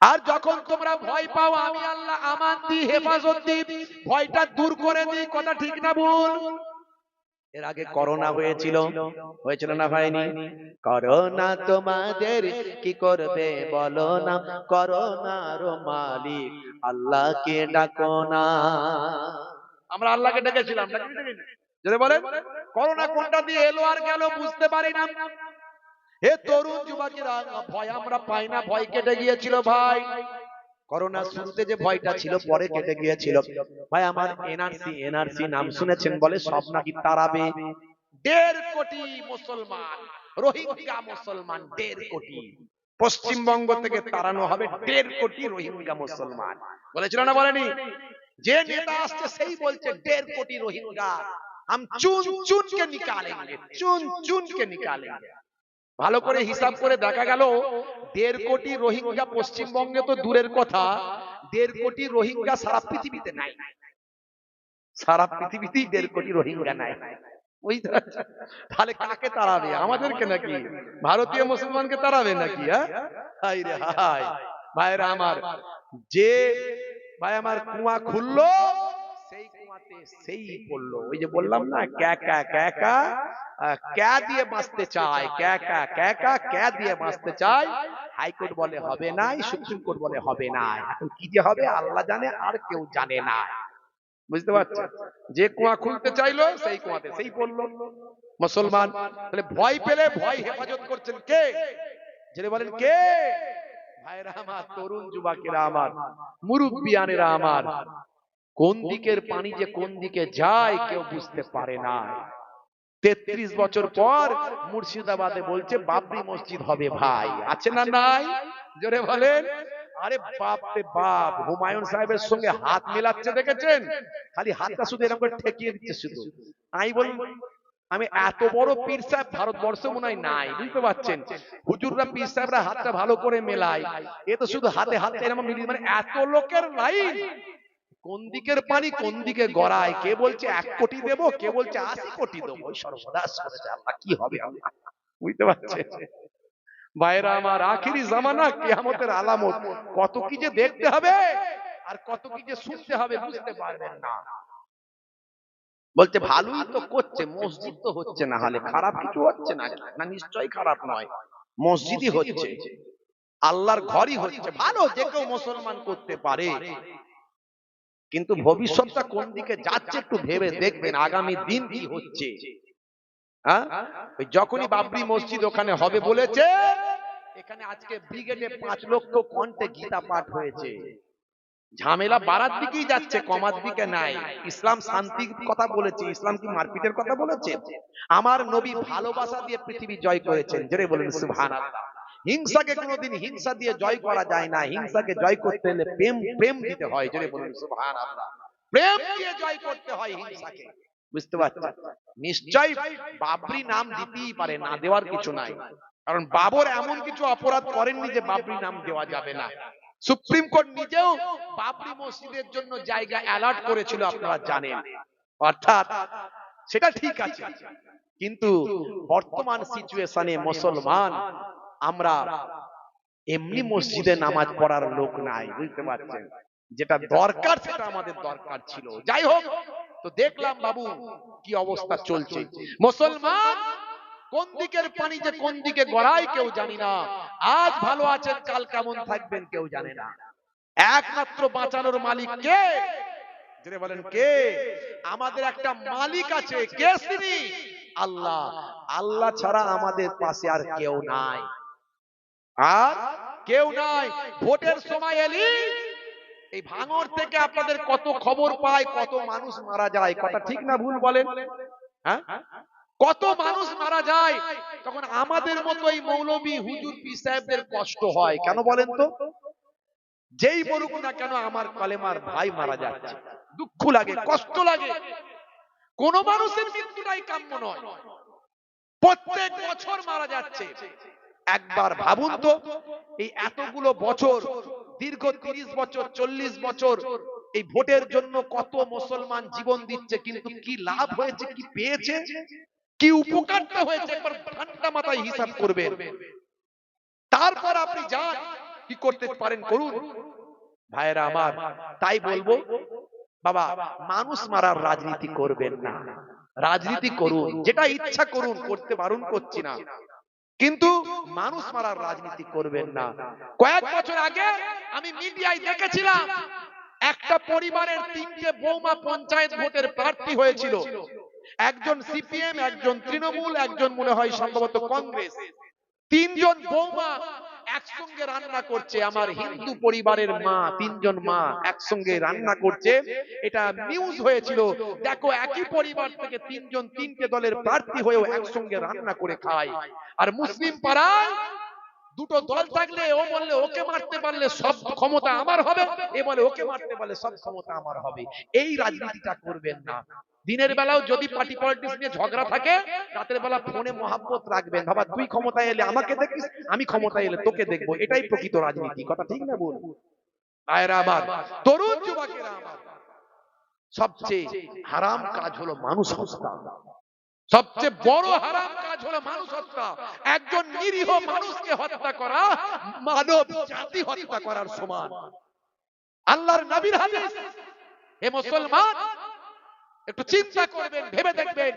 আর যখন তোমরা ভয় পাও আমি আল্লাহ আমান দিই, হেফাজত দিই, ভয়টা দূর করে দিই। কথা ঠিক না ভুল? এর আগে করোনা হয়েছিল, হয়েছিল না হয়নি? করোনা তোমাদের কি করবে বলো না, করোনার মালিক আল্লাহকে ডাকো না। আমরা আল্লাহকে ডেকেছিলাম, যদি বলেন করোনা কোনটা দিয়ে এলো আর গেল বুঝতে পারি না। হে তরুণ যুবকেরা, ভয় আমরা পাই না, ভয় কেটে গিয়েছিল ভাই। করোনা শুরুতে যে ভয়টা ছিল পরে কেটে গিয়েছিল ভাই। আমার এনআরসি নাম শুনেছেন? বলে সব নাকি তারাবে। 1.5 কোটি মুসলমান, রোহিঙ্গা মুসলমান 1.5 কোটি পশ্চিমবঙ্গ থেকে তাড়ানো হবে। 1.5 কোটি রোহিঙ্গা মুসলমান বলেছিল না, বলেনি? যে নেতা আসছে সেই বলছে 1.5 কোটি রোহিঙ্গা हम चुन चुन के निकालेंगे, चुन चुन के निकालेंगे। ভালো করে হিসাব করে দেখা গেল 1.5 কোটি রোহিঙ্গা পশ্চিমবঙ্গে তো দূরের কথা, 1.5 কোটি রোহিঙ্গা সারা পৃথিবীতে নাই। সারা পৃথিবীতেই 1.5 কোটি রোহিঙ্গা নাই। তাহলে কাকে তাড়াবে? আমাদেরকে নাকি? ভারতীয় মুসলমানকে তাড়াবে নাকি? হাই রে হাই। ভাইরা আমার, যে ভাই আমার কুয়া খুললো সেই কুয়াতে সেই পড়লো। ওই যে বললাম না, ক্যা দিয়ে বাঁচতে চায়, ক্যা দিয়ে বাঁচতে চায়। হাইকোর্ট বলে হবে না, সুপ্রিম কোর্ট বলে হবে না। এখন কি যে হবে আল্লাহ জানে, আর কেউ জানে না। বুঝতে পারছেন? যে কুয়া খুলতে চাইলো সেই কুয়াতে সেই পড়লো মুসলমান। তাহলে ভয় পেলে ভয় হেফাজত করছেন কে? জেনে বলেন কে? ভাইরা আমার, তরুণ যুবকেরা আমার, মুরব্বিয়ানেরা আমার, কোন দিকের পানি যে কোন দিকে যায় কেউ বুঝতে পারে না। 33 বছর পর মুর্শিদাবাদে বলছে বাবরি মসজিদ হবে ভাই। আছে না নাই? জোরে বলেন। আরে বাপ রে বাপ, হুমায়ুন সাহেবের সঙ্গে হাত মেলাচ্ছে দেখেছেন? খালি হাতটা শুধু এরকম করে ঠেকিয়ে দিচ্ছে শুধু। আমি বলি আমি এত বড় পীর সাহেব ভারতবর্ষে মনে হয় নাই। বুঝতে পারছেন? হুজুররা পীর সাহেবরা হাতটা ভালো করে মেলায়, এ তো শুধু হাতে হাতে এরকম মিলিয়ে, মানে এত লোকের লাইন। কোন দিকের পানি কোন দিকে গড়ায়? কে বলছে 1 কোটি দেবো, কে বলছে 80 কোটি দেবো। সর্বনাশ করেছে আল্লাহ। কি হবে আল্লাহ? বুঝতে পারছেন? ভাইরা আমার, আখিরি জামানা, কিয়ামতের আলামত, কত কি যে দেখতে হবে আর কত কি যে শুনতে হবে বুঝতে পারবেন না। বলছে ভালোই তো করছে, মসজিদ তো হচ্ছে না, হলে খারাপ কিছু হচ্ছে না, না নিশ্চয়ই খারাপ নয়, মসজিদই হচ্ছে, আল্লাহর ঘরই হচ্ছে, ভালো যে কেউ মুসলমান করতে পারে, কিন্তু ভবিষ্যৎটা কোন দিকে যাচ্ছে একটু ভেবে দেখবেন, আগামী দিন কি হচ্ছে। হ্যাঁ, ওই যখনই বাবরি মসজিদ ওখানে হবে বলেছে, এখানে আজকে ব্রিগেডে 5 লক্ষ কণ্ঠে গীতা পাঠ হয়েছে। ঝামেলা বাড়ার দিকেই যাচ্ছে, কমার দিকে নাই। ইসলাম শান্তির কথা বলেছে, ইসলাম কি মারপিটের কথা বলেছে? আমার নবী ভালোবাসা দিয়ে পৃথিবী জয় করেছেন, জোরে বলেন সুবহানাল্লাহ। হিংসাকে কোনোদিন হিংসা দিয়ে জয় করা যায় না, হিংসাকে জয় করতে হলে প্রেম প্রেম দিতে হয়, জোরে বলেন সুবহানাল্লাহ। প্রেম দিয়ে জয় করতে হয় হিংসাকে, বুঝতে পারছেন? নিশ্চয়ই বাবরি নাম দিতেই পারে, না দেওয়ার কিছু নাই, কারণ বাবর এমন কিছু অপরাধ করেননি যে বাবরি নাম দেওয়া যাবে না। সুপ্রিম কোর্ট নিজেও বাবরি মসজিদের জন্য জায়গা অ্যালার্ট করেছিল, আপনারা জানেন। অর্থাৎ সেটা ঠিক আছে, কিন্তু বর্তমান সিচুয়েশনে মুসলমান আমরা এমনি মসজিদে নামাজ পড়ার লোক নাই, বুঝতে পারছেন? যেটা দরকার সেটা আমাদের দরকার ছিল। যাই হোক, তো দেখলাম বাবু কি অবস্থা চলছে। মুসলমান কোন দিকের পানি যে কোন দিকে গড়ায় কেউ জানি না। আজ ভালো আছেন, কাল কেমন থাকবেন কেউ জানে না। একমাত্র বাঁচানোর মালিক কে? জোরে বলেন কে? আমাদের একটা মালিক আছে, কে তিনি? আল্লাহ। আল্লাহ ছাড়া আমাদের পাশে আর কেউ নাই, আর কেউ নাই। ভোটের সময় এলি এই ভাঙর থেকে আপনাদের কত খবর পায়, কত মানুষ মারা যায়, কথা ঠিক না ভুল বলেন? হ্যাঁ, কত মানুষ মারা যায়, তখন আমাদের মতো এই মৌলবী হুজুর পীর সাহেবদের কষ্ট হয় কেন বলেন তো? যেই বলুক না কেন আমার কলেমার ভাই মারা যাচ্ছে, দুঃখ লাগে, কষ্ট লাগে। কোন মানুষের মৃত্যুটাই কাম্য নয়, প্রত্যেক বছর মারা যাচ্ছে। একবার ভাবুন তো, এই এতগুলো বছর, দীর্ঘ 30 বছর 40 বছর এই ভোটের জন্য কত মুসলমান জীবন দিচ্ছে, কিন্তু কি লাভ হয়েছে, কি পেয়েছে, কি উপকারটা হয়েছে, একবার ঠান্ডা মাথায় হিসাব করবেন। তারপর আপনি যান, কি করতে পারেন করুন। ভাইরা আমার, তাই বলবো বাবা, মানুষ মারার রাজনীতি করবেন না, রাজনীতি করুন, যেটা ইচ্ছা করুন, করতে বারণ করছি না, কিন্তু মানুষ মারার রাজনীতি করবেন না। কয়েক বছর আগে আমি মিডিয়ায় দেখেছিলাম, একটা পরিবারের 3টে বৌমা পঞ্চায়েত ভোটের প্রার্থী হয়েছিল, একজন সিপিএম, একজন তৃণমূল, একজন মনে হয় সম্ভবত কংগ্রেস। 3জন বৌমা একসঙ্গে রান্না করছে, আমার হিন্দু পরিবারের মা, 3জন মা একসঙ্গে রান্না করছে, এটা নিউজ হয়েছিল। দেখো, একই পরিবার থেকে 3জন 3টে দলের প্রার্থী হয়েও একসঙ্গে রান্না করে খায়। আর মুসলিম পাড়ায় দুটো দল থাকলে ও বললে ওকে মারতে পারলে সব ক্ষমতা আমার হবে, এ বলে ওকে মারতে পারলে সব ক্ষমতা আমার হবে। এই রাজনীতিটা করবেন না। দিনের বেলাও যদি পার্টি পলিটিক্স নিয়ে ঝগড়া থাকে, রাতের বেলা ফোনে মহাব্বত রাখবেন, বাবা তুই ক্ষমতায় এলে আমাকে দেখিস, আমি ক্ষমতায় এলে তোকে দেখবো, এটাই প্রকৃত রাজনীতি, কথা ঠিক না বল? আয়রা আমার, তরুণ যুবকেরা আমার, সবচেয়ে হারাম কাজ হলো মানুষ হত্যা, সবচেয়ে বড় হারাম কাজ হলো মানুষ হত্যা। একজন নিরীহ মানুষকে হত্যা করা মানব জাতি হত্যা করার সমান। আল্লাহর নবীর হাদিস। হে মুসলমান, একটু চিন্তা করবেন, ভেবে দেখবেন,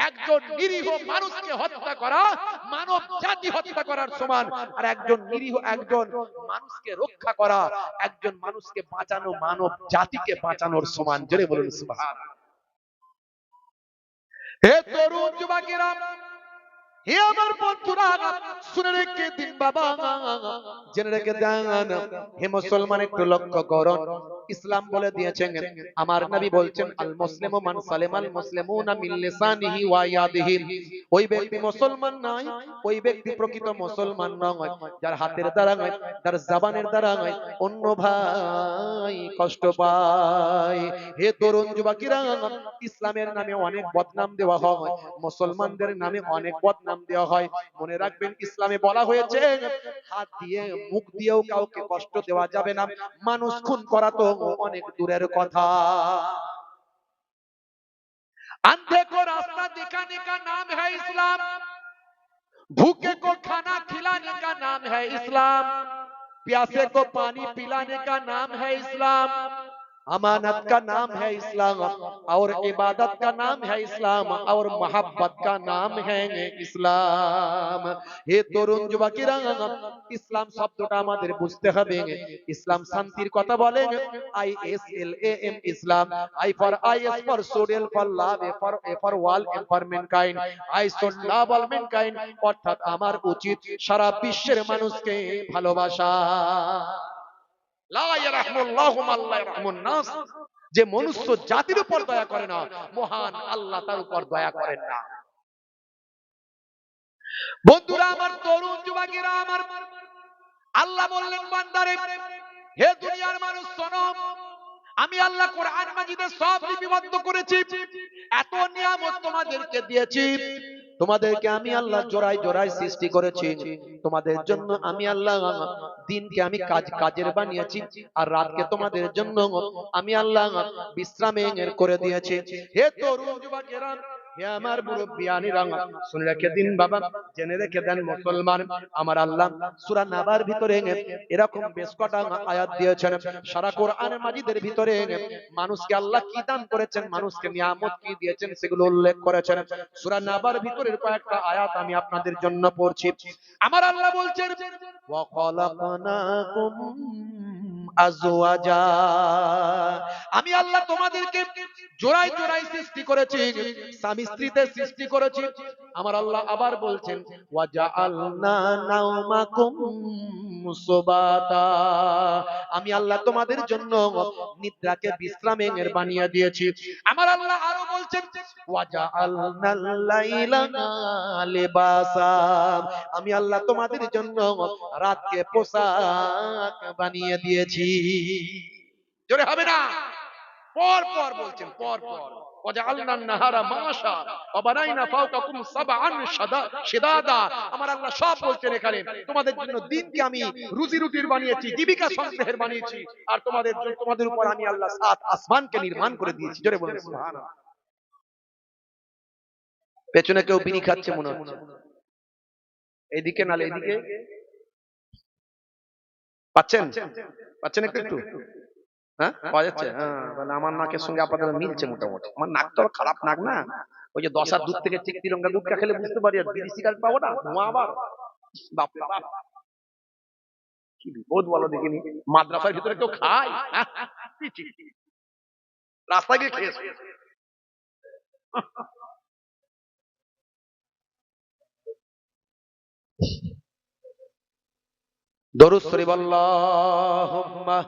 একজন নিরীহ মানুষকে হত্যা করা মানব জাতি হত্যা করার সমান, আর একজন নিরীহ একজন মানুষকে রক্ষা করা, একজন মানুষকে বাঁচানো মানব জাতিকে বাঁচানোর সমান। জোরে বলুন সুবহানাল্লাহ। হে তরুণ যুবকেরা, হে আমার বন্ধুরা, শুনে রেখে দিন বাবা, জেনে রেখে দেন। হে মুসলমান, একটু লক্ষ্য করুন, ইসলাম বলে দিয়েছেন, আমার নবী বলছেন, আল মুসলিমু মান সালিমাল মুসলিমুনা মিন লিসানিহি ওয়া ইয়াদিহি। ওই ব্যক্তি মুসলমান নয়, ওই ব্যক্তি প্রকৃত মুসলমান নয় যার হাতের দ্বারা নয়, যার জবানের দ্বারা নয় অন্য ভাই কষ্ট পায়। হে তরুণ যুবকেরা, ইসলামের নামে অনেক বদনাম দেওয়া হয়, মুসলমানদের নামে অনেক বদনাম দেওয়া হয়। মনে রাখবেন, ইসলামে বলা হয়েছে হাত দিয়ে মুখ দিয়েও কাউকে কষ্ট দেওয়া যাবে না, মানুষ খুন করা তো অনেক দূরের কথা। अंधे को रास्ता दिखाने का नाम है इस्लाम, भूखे को खाना खिलाने का नाम है इस्लाम, प्यासे को पानी पिलाने का नाम है इस्लाम, अमानत का नाम है इस्लाम और इबादत का नाम है इस्लाम और मोहब्बत का नाम है इस्लाम। হে তরুণ যুবকেরা, ইসলাম শব্দটা আমাদের বুঝতে হবে। ইসলাম শান্তির কথা বলে, I S L A M Islam, I for I S for should for love, A for all M for mankind, I should love all mankind, অর্থাৎ আমার উচিত সারা বিশ্বের মানুষকে ভালোবাসা। লা ইয়ারহামুল্লাহু মান লা ইয়ারহামুন নাস, যে মনুষ্য জাতির উপর দয়া করে না, মহান আল্লাহ তার উপর দয়া করেন না। বন্ধুরা আমার, তরুণ যুবকেরা আমার, আল্লাহ বললেন বান্দারে, হে দুনিয়ার মানুষ শোনো, আমি আল্লাহ কোরআন মাজিদে সব লিপিবদ্ধ করেছি, এত নিয়ামত তোমাদেরকে দিয়েছি, তোমাদেরকে আমি আল্লাহ জোড়ায় জোড়ায় সৃষ্টি করেছি, তোমাদের জন্য আমি আল্লাহ দিনকে আমি কাজের বানিয়েছি, আর রাতকে তোমাদের জন্য আমি আল্লাহ বিশ্রামের করে দিয়েছি। হে তরুণ যুবকেরা, হে আমার মুরব্বিয়ানিরা, শুনে রেখে দিন বাবা, জেনে রেখে দেন মুসলমান, আমার আল্লাহ সূরা নাবার ভিতরে এরকম বেশ কটা আয়াত দিয়েছেন। সারা কোরআনের মাজিদের ভিতরে মানুষকে আল্লাহ কি দান করেছেন, মানুষকে নিয়ামত কি দিয়েছেন, সেগুলো উল্লেখ করেছেন। সূরা নাবার ভিতরের কয়েকটা আয়াত আমি আপনাদের জন্য পড়ছি। আমার আল্লাহ বলছেন, ওয়া খালাকনাকুম আজওয়াজা, আমি আল্লাহ তোমাদেরকে জোড়ায় জোড়ায় সৃষ্টি করেছি, স্বামী স্ত্রীতে সৃষ্টি করেছি। আমার আল্লাহ আবার বলছেন, ওয়া জাআলনা নাওমাকুম সুবাতা, আমি আল্লাহ তোমাদের জন্য নিদ্রাকে বিশ্রামের বানিয়ে দিয়েছি। আমার আল্লাহ আরো বলছেন, ওয়া জাআলনাল লাইলা লিবাসা, আমি আল্লাহ তোমাদের জন্য রাতকে পোশাক বানিয়ে দিয়েছি। জোরে হবে না? পর পর বলছেন, পর পর, ওয়াজআলনান নাহারা মাশা ওয়া বানাইনা ফাওকাকুম সাবআন শিদাদা, আমার আল্লাহ সব বলছেন এখানে, তোমাদের জন্য দিনকে আমি রুজি রুটির বানিয়েছি, জীবিকা সংগ্রহের বানিয়েছি, আর তোমাদের উপর আমি আল্লাহ সাত আসমানকে নির্মাণ করে দিয়েছি। জোরে বলুন সুবহানাল্লাহ। পেছনে কেউ বিড়ি খাচ্ছে মনে হচ্ছে, এইদিকে নালে এইদিকে, পাচ্ছেন পাচ্ছেন একটু একটু, হ্যাঁ পাওয়া যাচ্ছে, হ্যাঁ, তাহলে আমার নাকের সঙ্গে আপনাদের মিলছে মোটামুটি। আমার নাক তো খারাপ নাক না, ওই যে 10 আর দুধ থেকে ঠিক তিরঙ্গা গুটকা খেলে বুঝতে পারি, আর বিড়ি সিগারেট পাবো না, ধোঁয়া আবার, বাপ রে বাপ, কি বিপদ বলো দেখিনি। মাদ্রাসার ভিতরে কেউ খায়? রাস্তায় গিয়ে খেয়েছে। দরুদ শরীফ, আল্লাহুম্মা